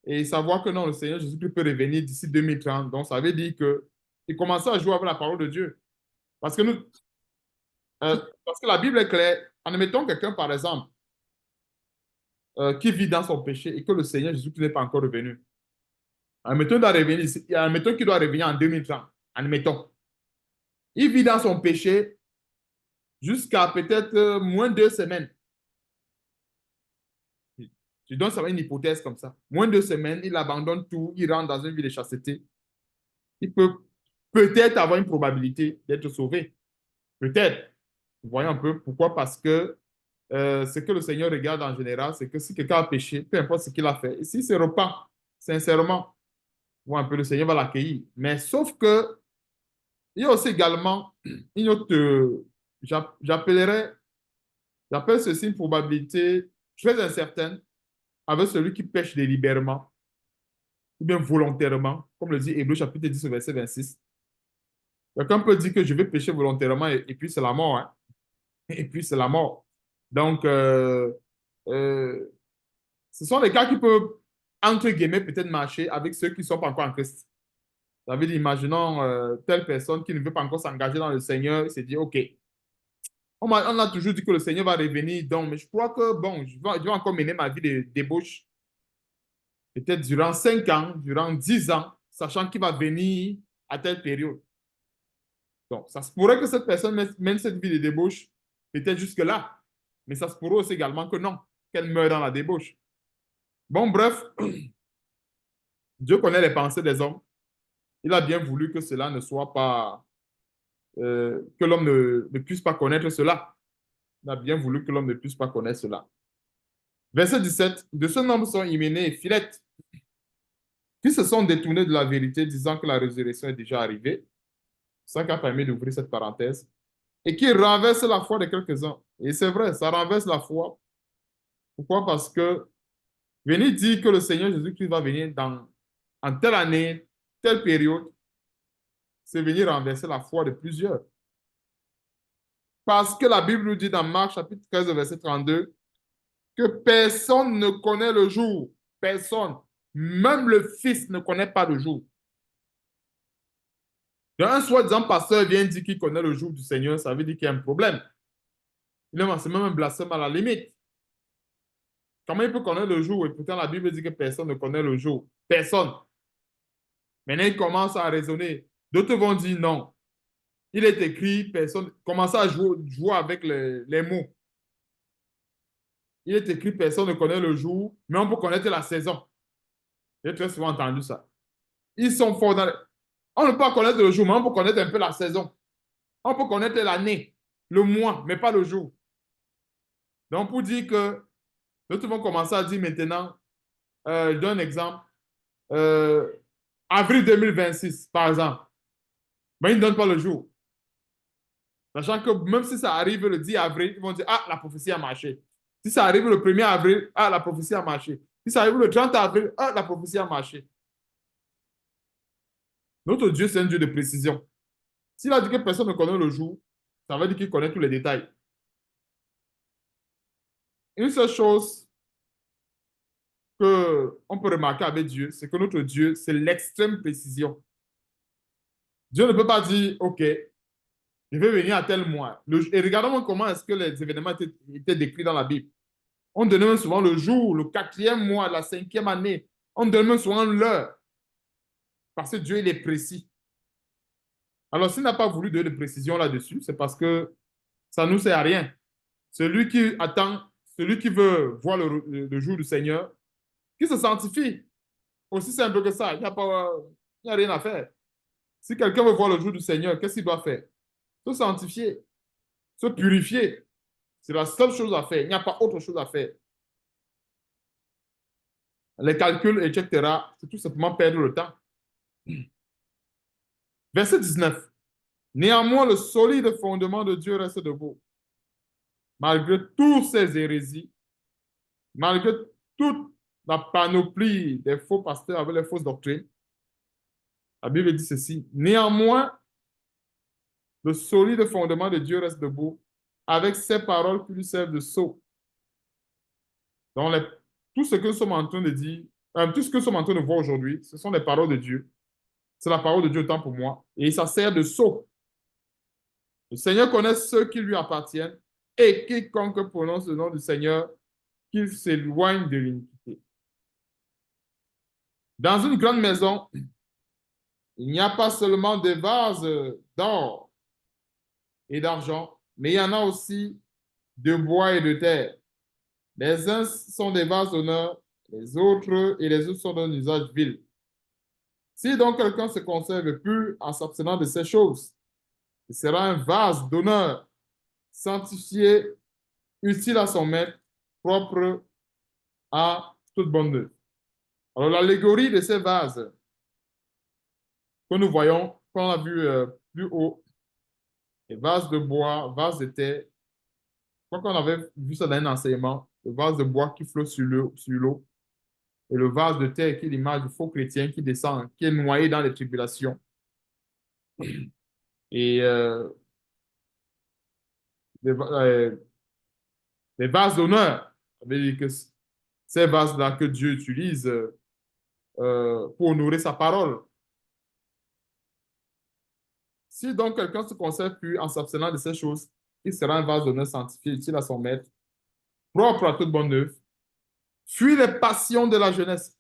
et savoir que non, le Seigneur Jésus-Christ peut revenir d'ici 2030. Donc, ça veut dire que il commençait à jouer avec la parole de Dieu. Parce que, nous, parce que la Bible est claire. Admettons quelqu'un, par exemple, qui vit dans son péché et que le Seigneur Jésus-Christ n'est pas encore revenu. Admettons, admettons qu'il doit revenir en 2030. Admettons. Il vit dans son péché jusqu'à peut-être moins de 2 semaines. Je donne ça une hypothèse comme ça. Moins de 2 semaines, il abandonne tout, il rentre dans une vie de chasteté. Il peut peut-être avoir une probabilité d'être sauvé. Peut-être. Vous voyez un peu pourquoi? Parce que ce que le Seigneur regarde en général, c'est que si quelqu'un a péché, peu importe ce qu'il a fait, et s'il se repent sincèrement, vous voyez un peu, le Seigneur va l'accueillir. Mais sauf que il y a aussi également une autre, j'appellerais, j'appelle ceci une probabilité très incertaine avec celui qui pêche délibérément ou bien volontairement, comme le dit Hébreu chapitre 10, verset 26. Quelqu'un peut dire que je vais pécher volontairement et puis c'est la mort. Hein? Et puis c'est la mort. Donc, euh, ce sont des cas qui peuvent, entre guillemets, peut-être marcher avec ceux qui ne sont pas encore en Christ. Ça veut dire, imaginons telle personne qui ne veut pas encore s'engager dans le Seigneur, il s'est dit, OK, on a toujours dit que le Seigneur va revenir, donc, mais je crois que, bon, je vais encore mener ma vie de débauche, peut-être durant 5 ans, durant 10 ans, sachant qu'il va venir à telle période. Donc, ça se pourrait que cette personne mène cette vie de débauche peut-être jusque-là, mais ça se pourrait aussi également que non, qu'elle meure dans la débauche. Bon, bref, Dieu connaît les pensées des hommes. Il a bien voulu que cela ne soit pas, que l'homme ne puisse pas connaître cela. Il a bien voulu que l'homme ne puisse pas connaître cela. Verset 17, de ce nombre sont Hyménée et Philette, qui se sont détournés de la vérité, disant que la résurrection est déjà arrivée. Ça qui a permis d'ouvrir cette parenthèse. Et qui renverse la foi de quelques-uns. Et c'est vrai, ça renverse la foi. Pourquoi? Parce que venir dire que le Seigneur Jésus-Christ va venir en telle année, telle période, c'est venir renverser la foi de plusieurs. Parce que la Bible nous dit dans Marc chapitre 13, verset 32, que personne ne connaît le jour. Personne. Même le Fils ne connaît pas le jour. Un soi-disant pasteur vient dire qu'il connaît le jour du Seigneur, ça veut dire qu'il y a un problème. C'est même un blasphème à la limite. Comment il peut connaître le jour et pourtant la Bible dit que personne ne connaît le jour? Personne. Maintenant, il commence à raisonner. D'autres vont dire non. Il est écrit, personne. Commence à jouer avec les mots. Il est écrit, personne ne connaît le jour, mais on peut connaître la saison. J'ai très souvent entendu ça. Ils sont forts dans. On ne peut pas connaître le jour, mais on peut connaître un peu la saison. On peut connaître l'année, le mois, mais pas le jour. Donc, pour dire que d'autres vont commencer à dire maintenant, je donne un exemple, euh, avril 2026, par exemple. Mais ils ne donnent pas le jour. Sachant que même si ça arrive le 10 avril, ils vont dire, ah, la prophétie a marché. Si ça arrive le 1er avril, ah, la prophétie a marché. Si ça arrive le 30 avril, ah, la prophétie a marché. Notre Dieu, c'est un Dieu de précision. S'il a dit que personne ne connaît le jour, ça veut dire qu'il connaît tous les détails. Une seule chose qu'on peut remarquer avec Dieu, c'est que notre Dieu, c'est l'extrême précision. Dieu ne peut pas dire, OK, je vais venir à tel mois. Et regardons comment est-ce que les événements étaient décrits dans la Bible. On donnait même souvent le jour, le 4e mois, la 5e année. On donnait même souvent l'heure. Parce que Dieu, il est précis. Alors, s'il n'a pas voulu donner de précision là-dessus, c'est parce que ça ne nous sert à rien. Celui qui attend, celui qui veut voir le jour du Seigneur, qui se sanctifie. Aussi simple que ça. Il n'y a pas, il n'y a rien à faire. Si quelqu'un veut voir le jour du Seigneur, qu'est-ce qu'il doit faire? Se sanctifier, se purifier. C'est la seule chose à faire. Il n'y a pas autre chose à faire. Les calculs, etc., c'est tout simplement perdre le temps. Verset 19. Néanmoins, le solide fondement de Dieu reste debout. Malgré toutes ces hérésies, malgré toute la panoplie des faux pasteurs avec les fausses doctrines, la Bible dit ceci. Néanmoins, le solide fondement de Dieu reste debout avec ces paroles qui lui servent de sceau. Donc, tout ce que nous sommes en train de dire, tout ce que nous sommes en train de voir aujourd'hui, ce sont les paroles de Dieu. C'est la parole de Dieu autant pour moi. Et ça sert de sceau. Le Seigneur connaît ceux qui lui appartiennent et quiconque prononce le nom du Seigneur, qu'il s'éloigne de l'iniquité. Dans une grande maison, il n'y a pas seulement des vases d'or et d'argent, mais il y en a aussi de bois et de terre. Les uns sont des vases d'honneur, les autres sont d'un usage vil. Si donc quelqu'un se conserve pur en s'abstenant de ces choses, il sera un vase d'honneur, sanctifié, utile à son maître, propre à toute bonne œuvre. Alors l'allégorie de ces vases que nous voyons, qu'on a vu plus haut, les vases de bois, vases de terre, je crois qu'on avait vu ça dans un enseignement, le vase de bois qui flotte sur l'eau, et le vase de terre qui est l'image du faux chrétien qui descend, qui est noyé dans les tribulations. Et les, euh, les vases d'honneur, ça veut dire que ces vases-là que Dieu utilise pour honorer sa parole. Si donc quelqu'un se conserve plus en s'abstenant de ces choses, il sera un vase d'honneur sanctifié, utile à son maître, propre à toute bonne œuvre. Fuis les passions de la jeunesse.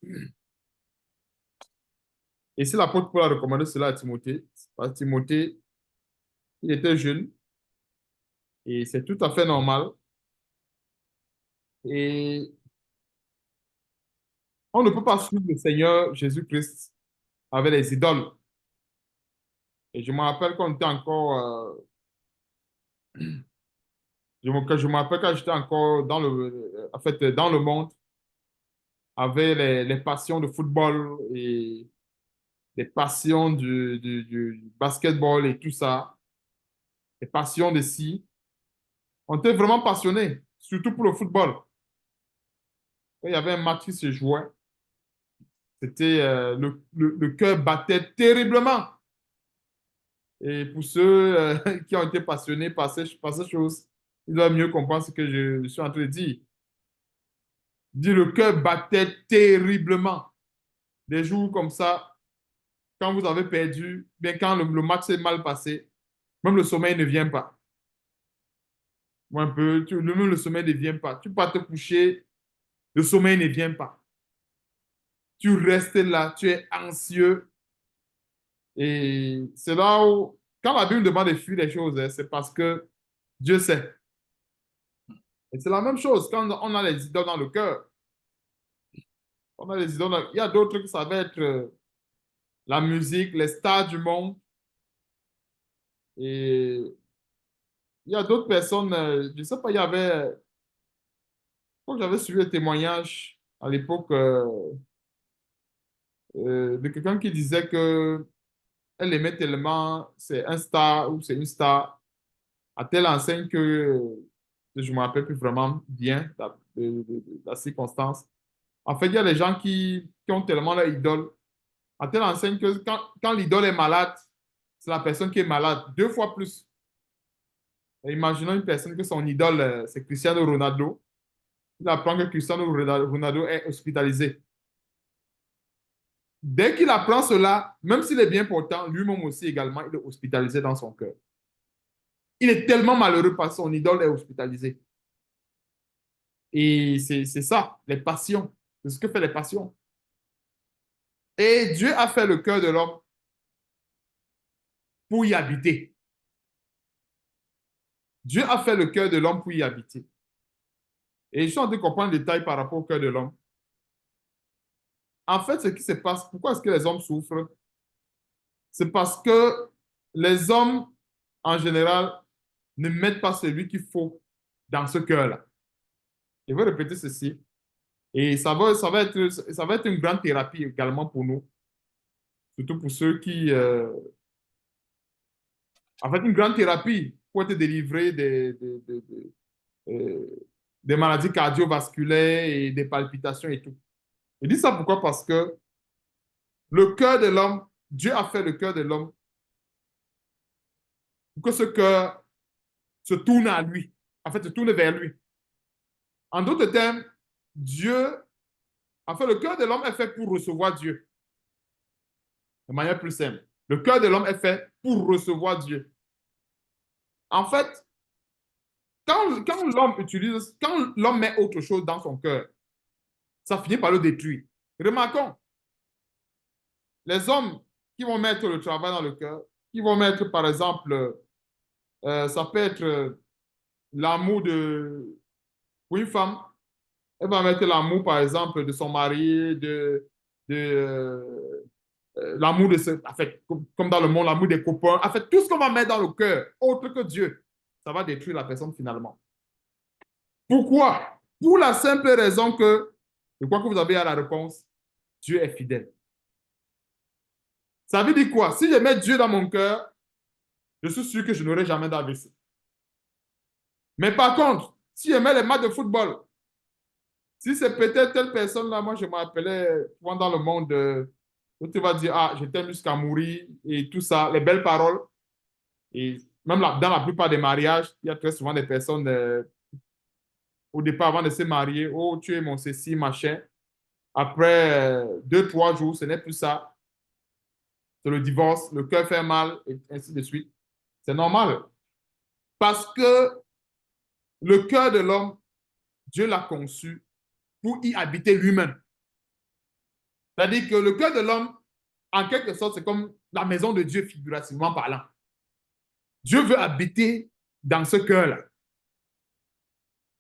Et si l'apôtre Paul a recommandé cela à Timothée, parce que Timothée, il était jeune et c'est tout à fait normal. Et on ne peut pas suivre le Seigneur Jésus-Christ avec les idoles. Et je me rappelle quand on était encore, je me rappelle quand j'étais encore en fait, dans le monde, avec les passions de football et les passions du basketball et tout ça, les passions de ci. On était vraiment passionnés, surtout pour le football. Quand il y avait un match qui se jouait, c'était le cœur battait terriblement. Et pour ceux qui ont été passionnés par ces choses, ils doivent mieux comprendre ce que je suis en train de dire. Dit le cœur battait terriblement. Des jours comme ça, quand vous avez perdu, bien quand le match s'est mal passé, même le sommeil ne vient pas. Ou un peu, même le sommeil ne vient pas. Tu pars te coucher, le sommeil ne vient pas. Tu restes là, tu es anxieux. Et c'est là où, quand la Bible demande de fuir les choses, hein, c'est parce que Dieu sait. Et c'est la même chose quand on a les idoles dans le cœur. On a les idoles il y a d'autres que ça va être la musique, les stars du monde. Et il y a d'autres personnes, je ne sais pas, il y avait, quand j'avais suivi le témoignage à l'époque de quelqu'un qui disait que elle aimait tellement, c'est un star ou c'est une star, à telle enseigne que je ne me rappelle plus vraiment bien de la circonstance. En fait, il y a des gens qui ont tellement leur idole, à telle enseigne que quand l'idole est malade, c'est la personne qui est malade, deux fois plus. Et imaginons une personne que son idole, c'est Cristiano Ronaldo. Il apprend que Cristiano Ronaldo est hospitalisé. Dès qu'il apprend cela, même s'il est bien portant, lui-même aussi également, il est hospitalisé dans son cœur. Il est tellement malheureux parce que son idole est hospitalisé. Et c'est ça, les passions. C'est ce que fait les passions. Et Dieu a fait le cœur de l'homme pour y habiter. Dieu a fait le cœur de l'homme pour y habiter. Et je suis en train de comprendre le détail par rapport au cœur de l'homme. En fait, ce qui se passe, pourquoi est-ce que les hommes souffrent? C'est parce que les hommes, en général, ne mettent pas celui qu'il faut dans ce cœur-là. Je vais répéter ceci. Et ça va être une grande thérapie également pour nous, surtout pour ceux qui... en fait, une grande thérapie pour être délivré des maladies cardiovasculaires et des palpitations et tout. Je dis ça pourquoi? Parce que le cœur de l'homme, Dieu a fait le cœur de l'homme pour que ce cœur se tourne à lui, en fait, se tourne vers lui. En d'autres termes, Dieu, en fait, le cœur de l'homme est fait pour recevoir Dieu, de manière plus simple. Le cœur de l'homme est fait pour recevoir Dieu. En fait, quand l'homme met autre chose dans son cœur, ça finit par le détruire. Remarquons, les hommes qui vont mettre le travail dans le cœur, qui vont mettre, par exemple, ça peut être l'amour pour une femme, elle va mettre l'amour, par exemple, de son mari, l'amour de ce, en fait, comme dans le monde, l'amour des copains. En fait, tout ce qu'on va mettre dans le cœur, autre que Dieu, ça va détruire la personne finalement. Pourquoi? Pour la simple raison que, je crois que vous avez à la réponse, Dieu est fidèle. Ça veut dire quoi? Si je mets Dieu dans mon cœur, je suis sûr que je n'aurai jamais d'AVC. Mais par contre, si je mets les matchs de football, si c'est peut-être telle personne-là, moi je m'appelais souvent dans le monde, où tu vas dire, ah, je t'aime jusqu'à mourir et tout ça, les belles paroles. Et même dans la plupart des mariages, il y a très souvent des personnes, au départ, avant de se marier, oh, tu es mon ceci, machin. Après 2, 3 jours, ce n'est plus ça. C'est le divorce, le cœur fait mal, et ainsi de suite. C'est normal. Parce que le cœur de l'homme, Dieu l'a conçu pour y habiter lui-même. C'est-à-dire que le cœur de l'homme, en quelque sorte, c'est comme la maison de Dieu, figurativement parlant. Dieu veut habiter dans ce cœur-là.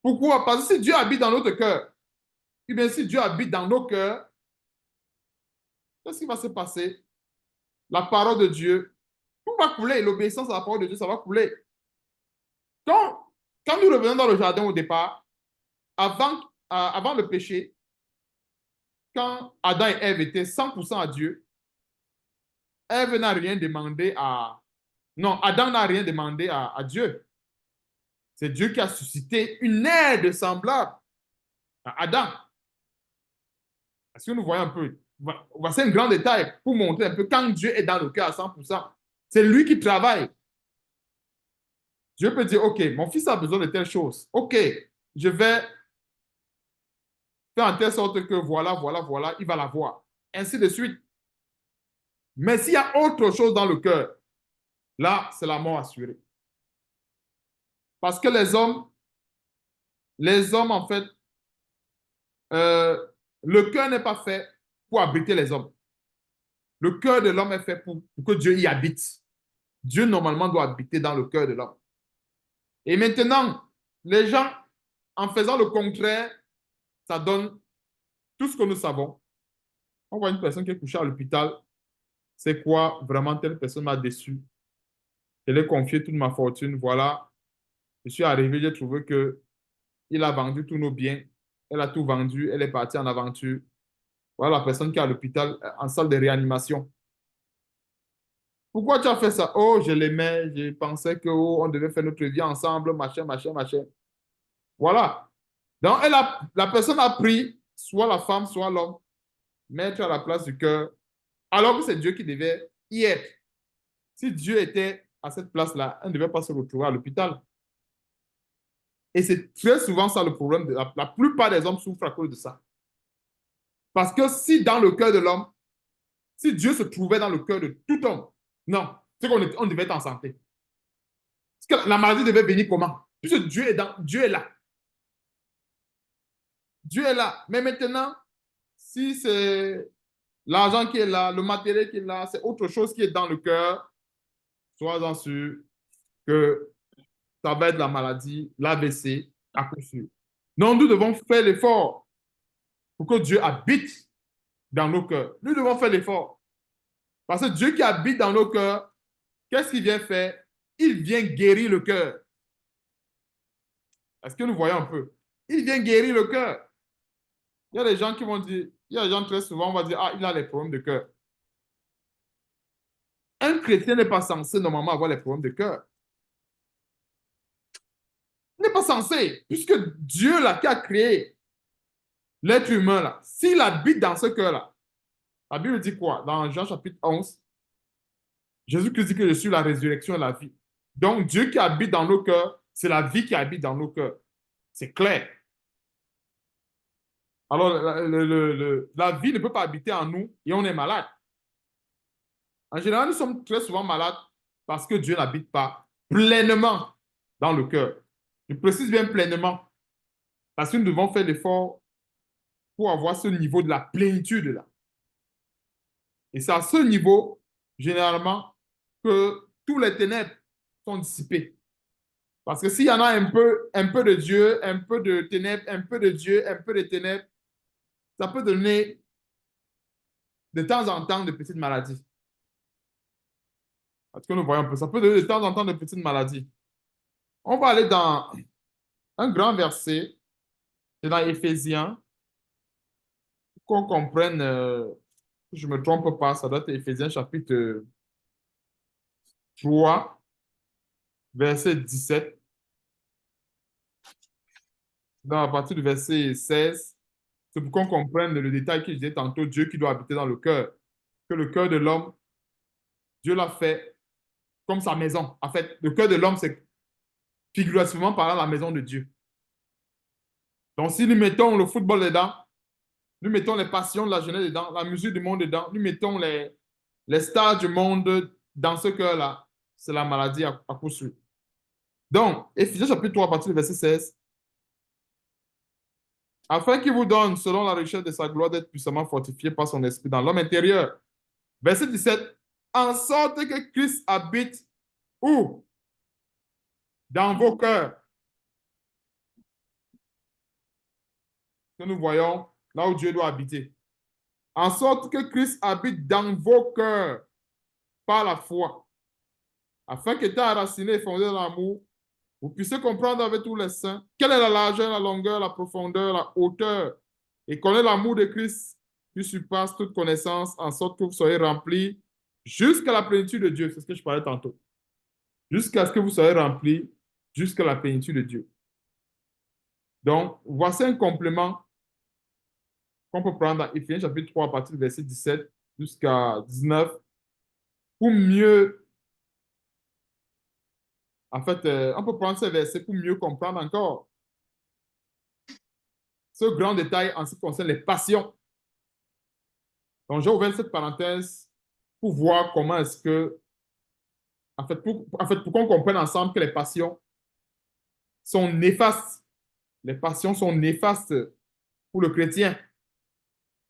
Pourquoi? Parce que si Dieu habite dans notre cœur, et bien si Dieu habite dans nos cœurs, qu'est-ce qui va se passer? La parole de Dieu, tout va couler. L'obéissance à la parole de Dieu, ça va couler. Quand, quand nous revenons dans le jardin au départ, avant le péché, quand Adam et Ève étaient 100% à Dieu, Ève n'a rien demandé à... Non, Adam n'a rien demandé à Dieu. C'est Dieu qui a suscité une aide semblable à Adam. Est-ce que nous voyons un peu? Voici un grand détail pour montrer un peu quand Dieu est dans le cœur à 100%. C'est lui qui travaille. Dieu peut dire, OK, mon fils a besoin de telle chose. OK, je vais faire en telle sorte que voilà, voilà, voilà, il va l'avoir. Ainsi de suite. Mais s'il y a autre chose dans le cœur, là, c'est la mort assurée. Parce que les hommes, en fait, euh, le cœur n'est pas fait pour abriter les hommes. Le cœur de l'homme est fait pour que Dieu y habite. Dieu, normalement, doit habiter dans le cœur de l'homme. Et maintenant, les gens, en faisant le contraire, ça donne tout ce que nous savons. On voit une personne qui est couchée à l'hôpital. C'est quoi vraiment telle personne m'a déçu? Je lui ai confié toute ma fortune. Voilà. Je suis arrivé, j'ai trouvé que il a vendu tous nos biens. Elle a tout vendu. Elle est partie en aventure. Voilà la personne qui est à l'hôpital en salle de réanimation. Pourquoi tu as fait ça? Oh, je l'aimais. Je pensais que oh, on devait faire notre vie ensemble, machin, machin, machin. Voilà. Donc, la personne a pris soit la femme, soit l'homme, mettre à la place du cœur, alors que c'est Dieu qui devait y être. Si Dieu était à cette place-là, elle ne devait pas se retrouver à l'hôpital. Et c'est très souvent ça le problème. La plupart des hommes souffrent à cause de ça. Parce que si dans le cœur de l'homme, si Dieu se trouvait dans le cœur de tout homme, non, c'est qu'on devait être en santé. Parce que la maladie devait venir comment? Puisque Dieu est là. Dieu est là. Mais maintenant, si c'est l'argent qui est là, le matériel qui est là, c'est autre chose qui est dans le cœur, sois-en sûr que ça va être la maladie, l'AVC, à coup sûr. Donc, nous devons faire l'effort pour que Dieu habite dans nos cœurs. Nous devons faire l'effort. Parce que Dieu qui habite dans nos cœurs, qu'est-ce qu'il vient faire? Il vient guérir le cœur. Est-ce que nous voyons un peu? Il vient guérir le cœur. Il y a des gens qui vont dire, il y a des gens très souvent, on va dire, ah, il a les problèmes de cœur. Un chrétien n'est pas censé normalement avoir les problèmes de cœur. Il n'est pas censé, puisque Dieu, là, qui a créé l'être humain, là, s'il habite dans ce cœur-là, la Bible dit quoi? Dans Jean chapitre 11, Jésus-Christ dit que je suis la résurrection et la vie. Donc, Dieu qui habite dans nos cœurs, c'est la vie qui habite dans nos cœurs. C'est clair. Alors, la vie ne peut pas habiter en nous et on est malade. En général, nous sommes très souvent malades parce que Dieu n'habite pas pleinement dans le cœur. Je précise bien pleinement parce que nous devons faire l'effort pour avoir ce niveau de la plénitude là. Et c'est à ce niveau, généralement, que tous les ténèbres sont dissipées. Parce que s'il y en a un peu de Dieu, un peu de ténèbres, un peu de Dieu, un peu de ténèbres, ça peut donner de temps en temps de petites maladies. Parce que nous voyons un peu, ça peut donner de temps en temps de petites maladies. On va aller dans un grand verset, c'est dans Éphésiens, pour qu'on comprenne, je ne me trompe pas, ça doit être Éphésiens chapitre 3, verset 17. Dans, à partir du verset 16, c'est pour qu'on comprenne le détail que je disais tantôt, Dieu qui doit habiter dans le cœur. Que le cœur de l'homme, Dieu l'a fait comme sa maison. En fait, le cœur de l'homme, c'est figurativement parlant la maison de Dieu. Donc, si nous mettons le football dedans, nous mettons les passions de la jeunesse dedans, la musique du monde dedans, nous mettons les stars du monde dans ce cœur-là, c'est la maladie à coup sûr. Donc, Éphésiens chapitre 3, à partir du verset 16, afin qu'il vous donne, selon la richesse de sa gloire, d'être puissamment fortifié par son esprit dans l'homme intérieur. Verset 17, en sorte que Christ habite où? Dans vos cœurs. Que nous voyons là où Dieu doit habiter. En sorte que Christ habite dans vos cœurs par la foi, afin qu'étant enraciné et fondé dans l'amour, vous puissiez comprendre avec tous les saints quelle est la largeur, la longueur, la profondeur, la hauteur, et connaître l'amour de Christ qui surpasse toute connaissance, en sorte que vous soyez remplis jusqu'à la plénitude de Dieu. C'est ce que je parlais tantôt. Jusqu'à ce que vous soyez remplis jusqu'à la plénitude de Dieu. Donc, voici un complément qu'on peut prendre dans Éphésiens chapitre 3 à partir du verset 17 jusqu'à 19 pour mieux, en fait, on peut prendre ces versets pour mieux comprendre encore ce grand détail en ce qui concerne les passions. Donc, j'ai ouvert cette parenthèse pour voir comment est-ce que, pour qu'on comprenne ensemble que les passions sont néfastes. Les passions sont néfastes pour le chrétien.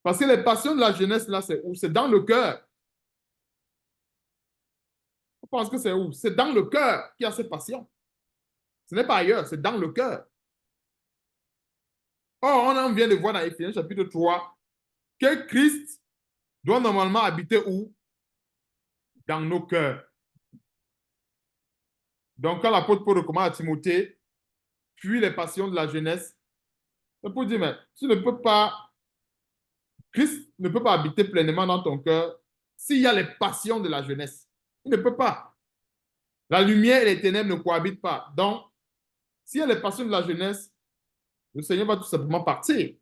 Parce que les passions de la jeunesse, là, c'est où? C'est dans le cœur. On pense que c'est où? C'est dans le cœur qu'il y a ces passions. Ce n'est pas ailleurs, c'est dans le cœur. Or, on en vient de voir dans Éphésiens chapitre 3 que Christ doit normalement habiter où? Dans nos cœurs. Donc, quand l'apôtre Paul recommande à Timothée, puis les passions de la jeunesse, c'est pour dire, mais tu ne peux pas, Christ ne peut pas habiter pleinement dans ton cœur s'il y a les passions de la jeunesse. Il ne peut pas. La lumière et les ténèbres ne cohabitent pas. Donc, s'il y a les passions de la jeunesse, le Seigneur va tout simplement partir.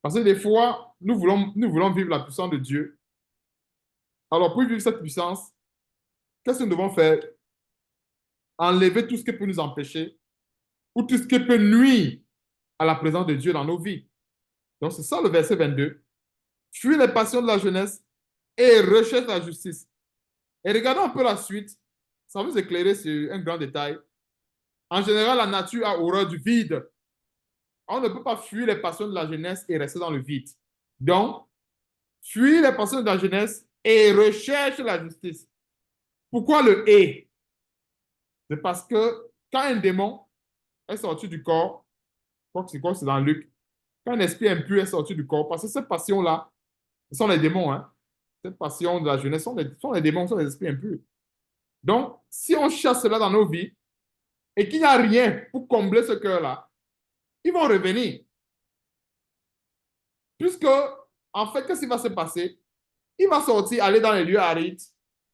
Parce que des fois, nous voulons vivre la puissance de Dieu. Alors, pour vivre cette puissance, qu'est-ce que nous devons faire? Enlever tout ce qui peut nous empêcher ou tout ce qui peut nuire à la présence de Dieu dans nos vies. Donc, c'est ça le verset 22. Fuis les passions de la jeunesse et recherche la justice. Et regardons un peu la suite. Ça va vous éclairer sur un grand détail. En général, la nature a horreur du vide. On ne peut pas fuir les passions de la jeunesse et rester dans le vide. Donc, fuis les passions de la jeunesse et recherche la justice. Pourquoi le et? C'est parce que quand un démon est sorti du corps, je crois que c'est dans Luc, quand un esprit impur est sorti du corps, parce que cette passion-là, ce sont les démons, hein? Cette passion de la jeunesse sont les démons, sont les esprits impurs. Donc, si on chasse cela dans nos vies et qu'il n'y a rien pour combler ce cœur-là, ils vont revenir. Puisque, en fait, qu'est-ce qui va se passer? Il va sortir, aller dans les lieux arides,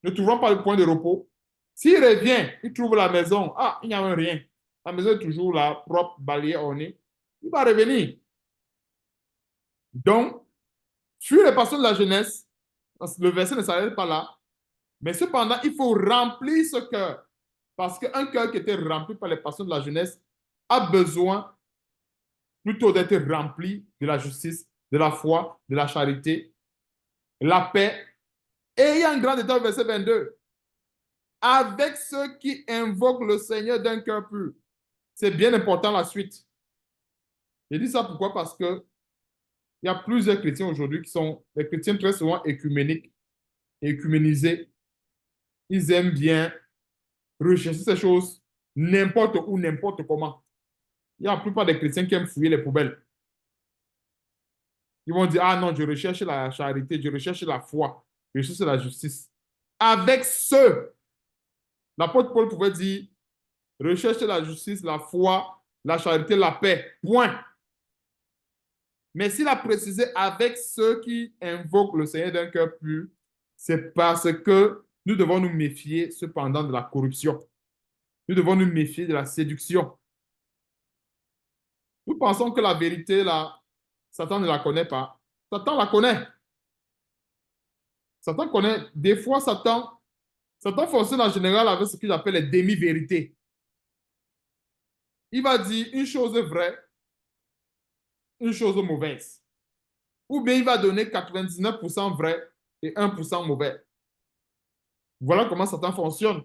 ne trouvant pas le point de repos. S'il revient, il trouve la maison. Ah, il n'y a rien. La maison est toujours là, propre, balayée, ornée. Il va revenir. Donc, fuir les passions de la jeunesse, le verset ne s'arrête pas là, mais cependant, il faut remplir ce cœur. Parce qu'un cœur qui était rempli par les passions de la jeunesse a besoin plutôt d'être rempli de la justice, de la foi, de la charité, la paix. Et il y a un grand détail au verset 22. Avec ceux qui invoquent le Seigneur d'un cœur pur. C'est bien important la suite. Je dis ça pourquoi? Parce que il y a plusieurs chrétiens aujourd'hui qui sont des chrétiens très souvent écuméniques, écuménisés. Ils aiment bien rechercher ces choses n'importe où, n'importe comment. Il y a la plupart des chrétiens qui aiment fouiller les poubelles. Ils vont dire, ah non, je recherche la charité, je recherche la foi, je recherche la justice. Avec ceux, l'apôtre Paul pouvait dire, recherche la justice, la foi, la charité, la paix. Point. Mais s'il a précisé avec ceux qui invoquent le Seigneur d'un cœur pur, c'est parce que nous devons nous méfier cependant de la corruption. Nous devons nous méfier de la séduction. Nous pensons que la vérité, là, Satan ne la connaît pas. Satan la connaît. Satan connaît. Des fois, Satan fonctionne en général avec ce que j'appelle les demi-vérités. Il va dire une chose vraie, une chose mauvaise. Ou bien il va donner 99% vrai et 1% mauvais. Voilà comment Satan fonctionne.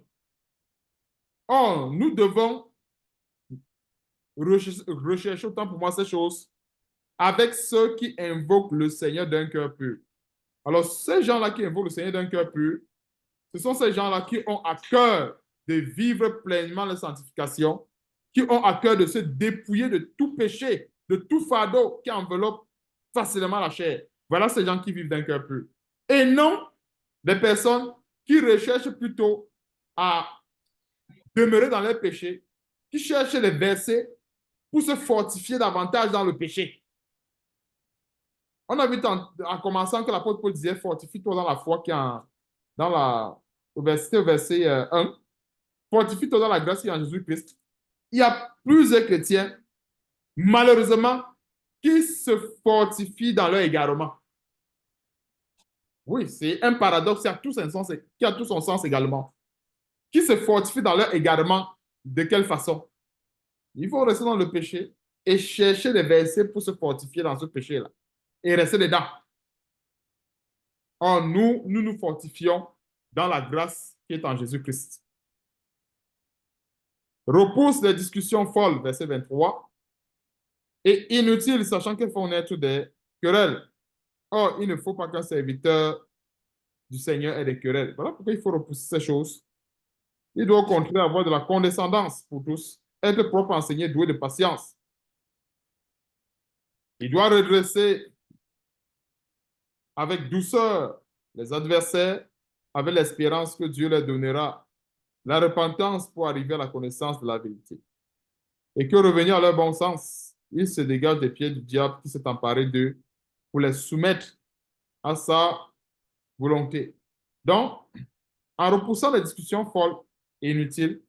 Or, nous devons rechercher autant pour moi ces choses avec ceux qui invoquent le Seigneur d'un cœur pur. Alors, ces gens-là qui invoquent le Seigneur d'un cœur pur, ce sont ces gens-là qui ont à cœur de vivre pleinement la sanctification, qui ont à cœur de se dépouiller de tout péché, de tout fardeau qui enveloppe facilement la chair. Voilà ces gens qui vivent d'un cœur pur. Et non des personnes qui recherchent plutôt à demeurer dans leur péché, qui cherchent les versets pour se fortifier davantage dans le péché. On a vu en commençant que l'apôtre Paul disait fortifie-toi dans la foi qui est dans au verset 1. Fortifie-toi dans la grâce qui est en Jésus-Christ. Il y a plusieurs chrétiens, malheureusement, qui se fortifient dans leur égarement. Oui, c'est un paradoxe qui a tout son sens également. Qui se fortifient dans leur égarement, de quelle façon? Il faut rester dans le péché et chercher des versets pour se fortifier dans ce péché-là et rester dedans. Or, nous nous fortifions dans la grâce qui est en Jésus-Christ. Repousse les discussions folles, verset 23, et inutiles, sachant qu'elles font naître des querelles. Or, il ne faut pas qu'un serviteur du Seigneur ait des querelles. Voilà pourquoi il faut repousser ces choses. Il doit au contraire avoir de la condescendance pour tous, être propre, enseigné, doué de patience. Il doit redresser avec douceur les adversaires, avec l'espérance que Dieu leur donnera la repentance pour arriver à la connaissance de la vérité. Et que revenir à leur bon sens, ils se dégagent des pieds du diable qui s'est emparé d'eux pour les soumettre à sa volonté. Donc, en repoussant les discussions folles et inutiles,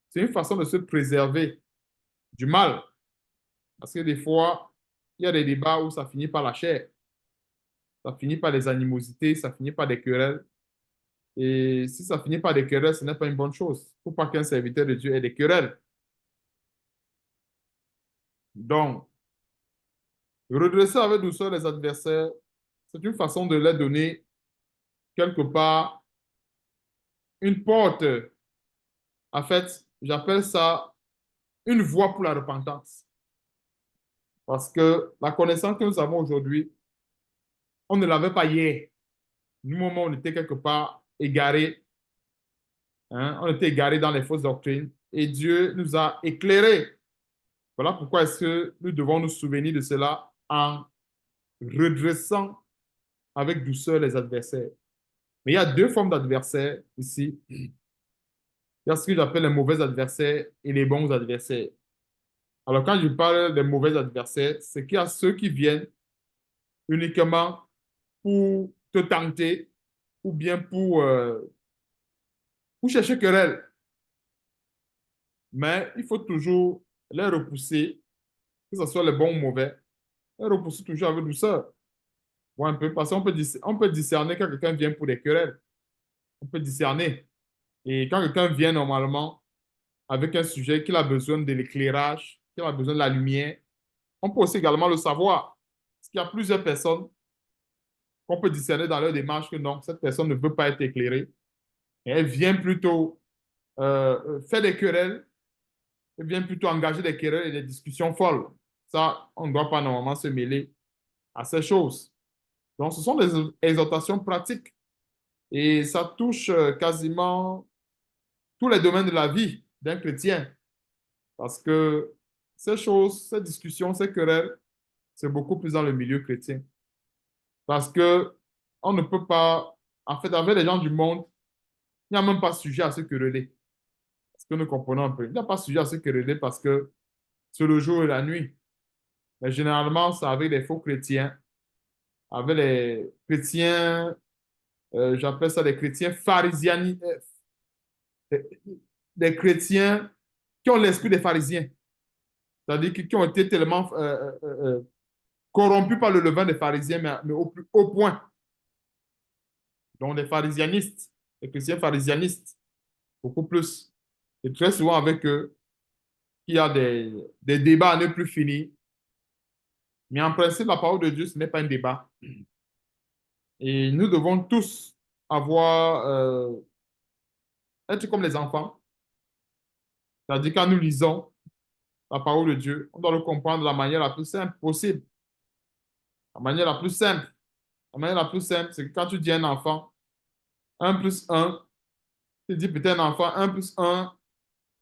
c'est une façon de se préserver du mal. Parce que des fois, il y a des débats où ça finit par la chair, ça finit par des animosités, ça finit par des querelles. Et si ça finit par des querelles, ce n'est pas une bonne chose. Il ne faut pas qu'un serviteur de Dieu ait des querelles. Donc, redresser avec douceur les adversaires, c'est une façon de leur donner quelque part une porte. En fait, j'appelle ça une voie pour la repentance. Parce que la connaissance que nous avons aujourd'hui, on ne l'avait pas hier. Du moment où on était quelque part égaré, hein, on était égaré dans les fausses doctrines et Dieu nous a éclairés. Voilà pourquoi est-ce que nous devons nous souvenir de cela en redressant avec douceur les adversaires. Mais il y a deux formes d'adversaires ici. Il y a ce que j'appelle les mauvais adversaires et les bons adversaires. Alors, quand je parle des mauvais adversaires, c'est qu'il y a ceux qui viennent uniquement pour te tenter ou bien pour chercher querelle. Mais il faut toujours les repousser, que ce soit les bons ou mauvais, les repousser toujours avec douceur. Ouais, un peu, parce on peut discerner quand quelqu'un vient pour des querelles. On peut discerner. Et quand quelqu'un vient normalement avec un sujet qu'il a besoin de l'éclairage, qu'il a besoin de la lumière, on peut aussi également le savoir. Parce qu'il y a plusieurs personnes qu'on peut discerner dans leur démarche que non, cette personne ne veut pas être éclairée. Et elle vient plutôt faire des querelles, elle vient plutôt engager des querelles et des discussions folles. Ça, on ne doit pas normalement se mêler à ces choses. Donc, ce sont des exhortations pratiques et ça touche quasiment tous les domaines de la vie d'un chrétien. Parce que ces choses, ces discussions, ces querelles, c'est beaucoup plus dans le milieu chrétien. Parce que on ne peut pas, en fait, avec les gens du monde, il n'y a même pas sujet à se quereller. Parce que nous comprenons un peu. Il n'y a pas sujet à se quereller parce que c'est le jour et la nuit. Mais généralement, c'est avec les faux chrétiens, avec les chrétiens, j'appelle ça des chrétiens pharisiani, des, des chrétiens qui ont l'esprit des pharisiens. C'est-à-dire qui ont été tellement corrompus par le levain des pharisiens, mais au plus haut point. Donc, les pharisianistes, les chrétiens pharisianistes, beaucoup plus. Et très souvent avec eux, il y a des débats à ne plus finir. Mais en principe, la parole de Dieu, ce n'est pas un débat. Et nous devons tous avoir, être comme les enfants. C'est-à-dire, quand nous lisons la parole de Dieu, on doit le comprendre de la manière la plus simple possible. La manière la plus simple. La manière la plus simple, c'est que quand tu dis à un enfant, un plus un, tu dis peut-être un enfant, un plus un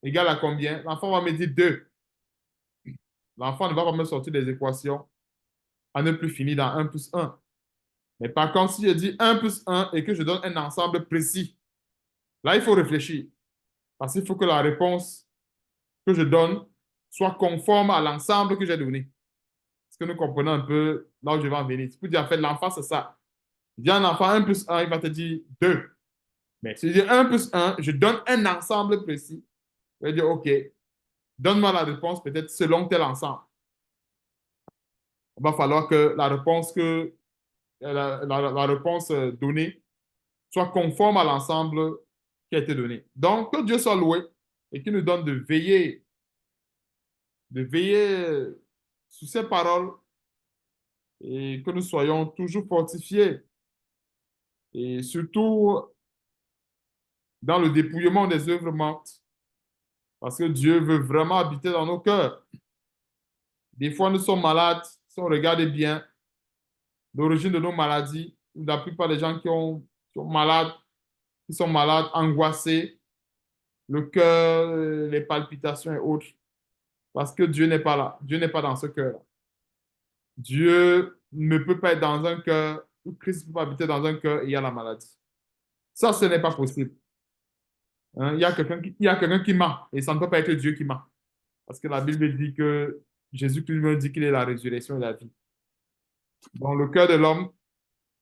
égale à combien? L'enfant va me dire 2. L'enfant ne va pas me sortir des équations à ne plus finir dans un plus un. Mais par contre, si je dis un plus un et que je donne un ensemble précis, là, il faut réfléchir. Parce qu'il faut que la réponse que je donne soit conforme à l'ensemble que j'ai donné. Est-ce que nous comprenons un peu là où je vais en venir? Pour dire, en fait, l'enfant, c'est ça. Je dis à un enfant un plus un, il va te dire 2. Mais si je dis un plus un, je donne un ensemble précis. Il va dire, OK, donne-moi la réponse peut-être selon tel ensemble. Il va falloir que la réponse, la réponse donnée soit conforme à l'ensemble qui a été donné. Donc, que Dieu soit loué et qu'il nous donne de veiller sur ces paroles et que nous soyons toujours fortifiés et surtout dans le dépouillement des œuvres mortes parce que Dieu veut vraiment habiter dans nos cœurs. Des fois, nous sommes malades, si on regarde bien l'origine de nos maladies, la plupart des gens qui sont malades, angoissés, le cœur, les palpitations et autres, parce que Dieu n'est pas là. Dieu n'est pas dans ce cœur. Dieu ne peut pas être dans un cœur, ou Christ ne peut pas habiter dans un cœur et il y a la maladie. Ça, ce n'est pas possible. Hein, il y a quelqu'un qui ment et ça ne peut pas être Dieu qui ment. Parce que la Bible dit que Jésus-Christ lui dit qu'il est la résurrection et la vie. Donc, le cœur de l'homme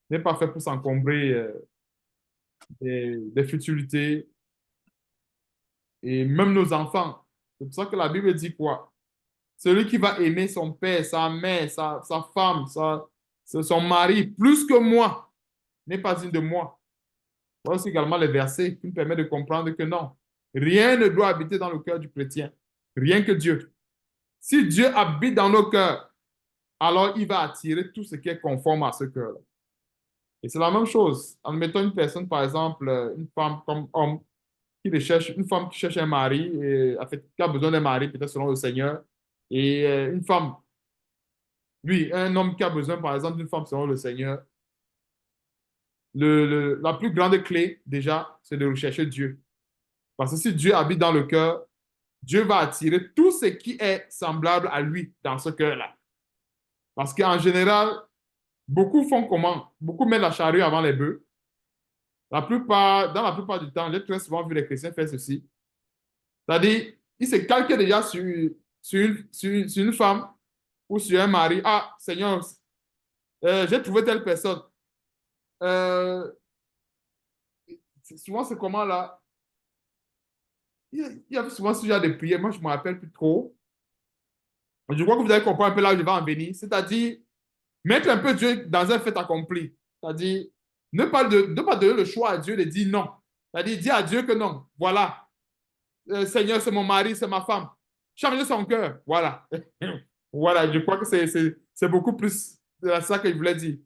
n'est pas fait pour s'encombrer des futilités et même nos enfants. C'est pour ça que la Bible dit quoi? Celui qui va aimer son père, sa mère, sa femme, son mari, plus que moi, n'est pas digne de moi. Voilà aussi également les versets qui nous permettent de comprendre que non, rien ne doit habiter dans le cœur du chrétien, rien que Dieu. Si Dieu habite dans nos cœurs, alors il va attirer tout ce qui est conforme à ce cœur-là. Et c'est la même chose. Admettons une personne, par exemple, une femme comme homme, qui recherche, une femme qui cherche un mari, et, en fait, qui a besoin d'un mari, peut-être selon le Seigneur, et une femme, lui, un homme qui a besoin, par exemple, d'une femme selon le Seigneur, la plus grande clé, déjà, c'est de rechercher Dieu. Parce que si Dieu habite dans le cœur, Dieu va attirer tout ce qui est semblable à lui dans ce cœur-là. Parce qu'en général, beaucoup font comment? Beaucoup mettent la charrue avant les bœufs. Dans la plupart du temps, j'ai très souvent vu les chrétiens faire ceci. C'est-à-dire, ils se calquent déjà sur une femme ou sur un mari. Ah, Seigneur, j'ai trouvé telle personne. Euh, souvent, c'est comment là? il y avait souvent ce genre de prière. Moi, je ne me rappelle plus trop. Je crois que vous avez compris un peu là où je vais en venir. C'est-à-dire, mettre un peu Dieu dans un fait accompli. C'est-à-dire, ne pas donner le choix à Dieu de dire non. C'est-à-dire, dire à Dieu que non. Voilà. Seigneur, c'est mon mari, c'est ma femme. Changer son cœur. Voilà. Voilà, je crois que c'est beaucoup plus ça que je voulais dire.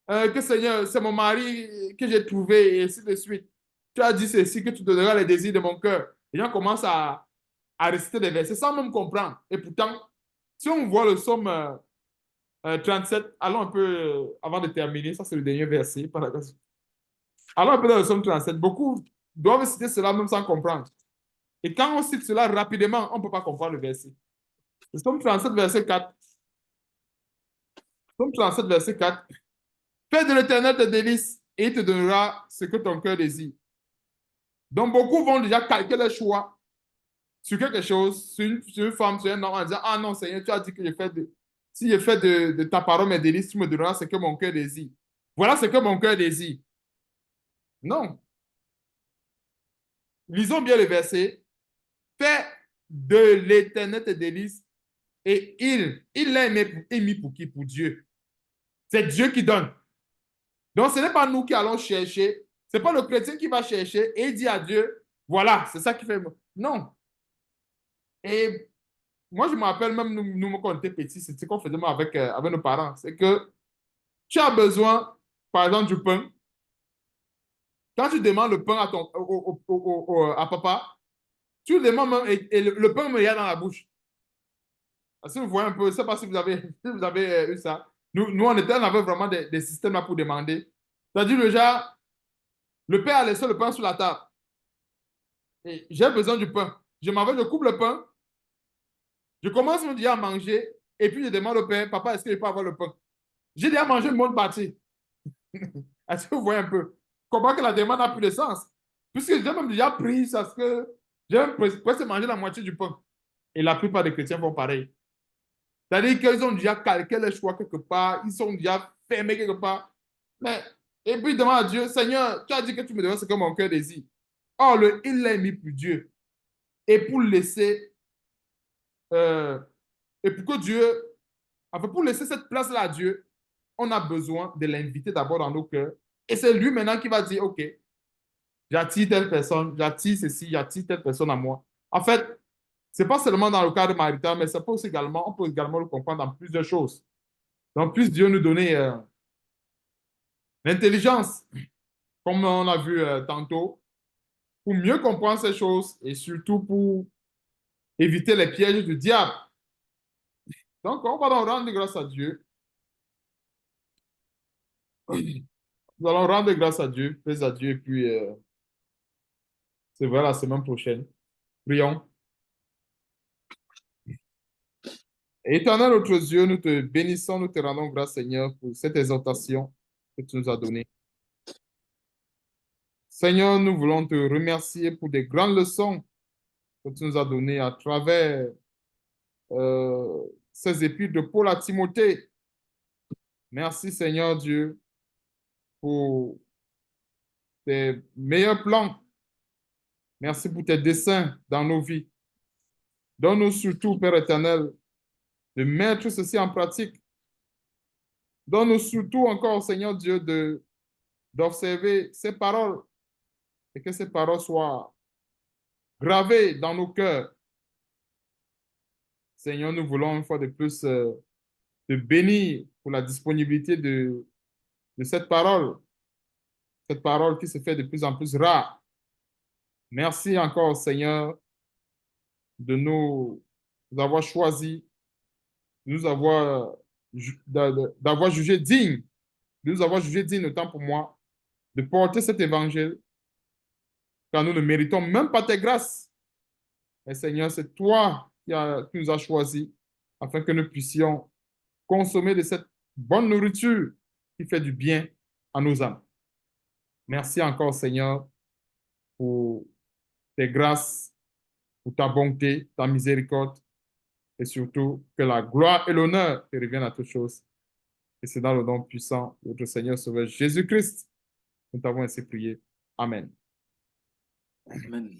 Que Seigneur, c'est mon mari que j'ai trouvé, et ainsi de suite. Tu as dit ceci, que tu donneras les désirs de mon cœur. Les gens commencent à réciter des versets sans même comprendre. Et pourtant, si on voit le psaume 37, allons un peu, avant de terminer, ça c'est le dernier verset. Allons un peu dans le psaume 37. Beaucoup doivent citer cela même sans comprendre. Et quand on cite cela rapidement, on ne peut pas comprendre le verset. Le psaume 37, verset 4. Psaume 37, verset 4. Fais de l'Éternel tes délices et il te donnera ce que ton cœur désire. Donc, beaucoup vont déjà calquer le choix sur quelque chose, sur une femme, sur un homme, en disant, ah non, Seigneur, tu as dit que si je fais de ta parole mes délices, tu me donneras ce que mon cœur désire. Voilà ce que mon cœur désire. Non. Lisons bien le verset. Fais de l'Éternel tes délices et il l'a émis pour qui? Pour Dieu. C'est Dieu qui donne. Donc, ce n'est pas nous qui allons chercher. Ce n'est pas le chrétien qui va chercher et dit à Dieu, voilà, c'est ça qui fait. Non. Et moi, je me rappelle même, nous quand on était petits, c'est ce qu'on faisait avec nos parents. C'est que tu as besoin, par exemple, du pain. Quand tu demandes le pain à papa, tu le demandes même, et le pain me y a dans la bouche. Si vous voyez un peu, je ne sais pas si vous avez eu ça. On avait vraiment des systèmes là pour demander. C'est-à-dire, le père a laissé le pain sur la table. Et j'ai besoin du pain. Je m'en vais, je coupe le pain. Je commence déjà à manger. Et puis, je demande au père, papa, est-ce que je peux avoir le pain? J'ai déjà mangé une bonne partie. Est-ce que vous voyez un peu? Comment que la demande n'a plus de sens? Puisque j'ai même déjà pris, parce que j'ai même presque mangé la moitié du pain. Et la plupart des chrétiens font pareil. C'est-à-dire qu'ils ont déjà calqué le choix quelque part, ils sont déjà fermés quelque part. Mais, et puis ils demandent à Dieu, Seigneur, tu as dit que tu me donneras ce que mon cœur désire. Or, il l'a mis pour Dieu. Et pour laisser, euh, et pour que Dieu, enfin, pour laisser cette place-là à Dieu, on a besoin de l'inviter d'abord dans nos cœurs. Et c'est lui maintenant qui va dire, OK, j'attire telle personne, j'attire ceci, j'attire telle personne à moi. En fait, ce n'est pas seulement dans le cadre marital, mais ça peut aussi également, on peut également le comprendre dans plusieurs choses. Donc, puisse Dieu nous donner l'intelligence, comme on a vu tantôt, pour mieux comprendre ces choses et surtout pour éviter les pièges du diable. Donc, on va donc rendre grâce à Dieu. Nous allons rendre grâce à Dieu, plaise à Dieu, et puis c'est vrai la semaine prochaine. Prions. Éternel notre Dieu, nous te bénissons, nous te rendons grâce, Seigneur, pour cette exhortation que tu nous as donnée. Seigneur, nous voulons te remercier pour des grandes leçons que tu nous as données à travers ces épîtres de Paul à Timothée. Merci, Seigneur Dieu, pour tes meilleurs plans. Merci pour tes desseins dans nos vies. Donne-nous surtout, Père éternel, de mettre ceci en pratique. Donne-nous surtout encore, Seigneur Dieu, d'observer ces paroles et que ces paroles soient gravées dans nos cœurs. Seigneur, nous voulons une fois de plus te bénir pour la disponibilité de cette parole qui se fait de plus en plus rare. Merci encore, Seigneur, de nous avoir choisis, de nous avoir, d'avoir jugé dignes, de nous avoir jugé dignes, autant pour moi, de porter cet évangile, car nous ne méritons même pas tes grâces. Mais Seigneur, c'est toi qui nous as choisis afin que nous puissions consommer de cette bonne nourriture qui fait du bien à nos âmes. Merci encore, Seigneur, pour tes grâces, pour ta bonté, ta miséricorde, et surtout que la gloire et l'honneur te reviennent à toutes choses. Et c'est dans le nom puissant de notre Seigneur Sauveur Jésus-Christ que nous t'avons ainsi prié. Amen. Amen.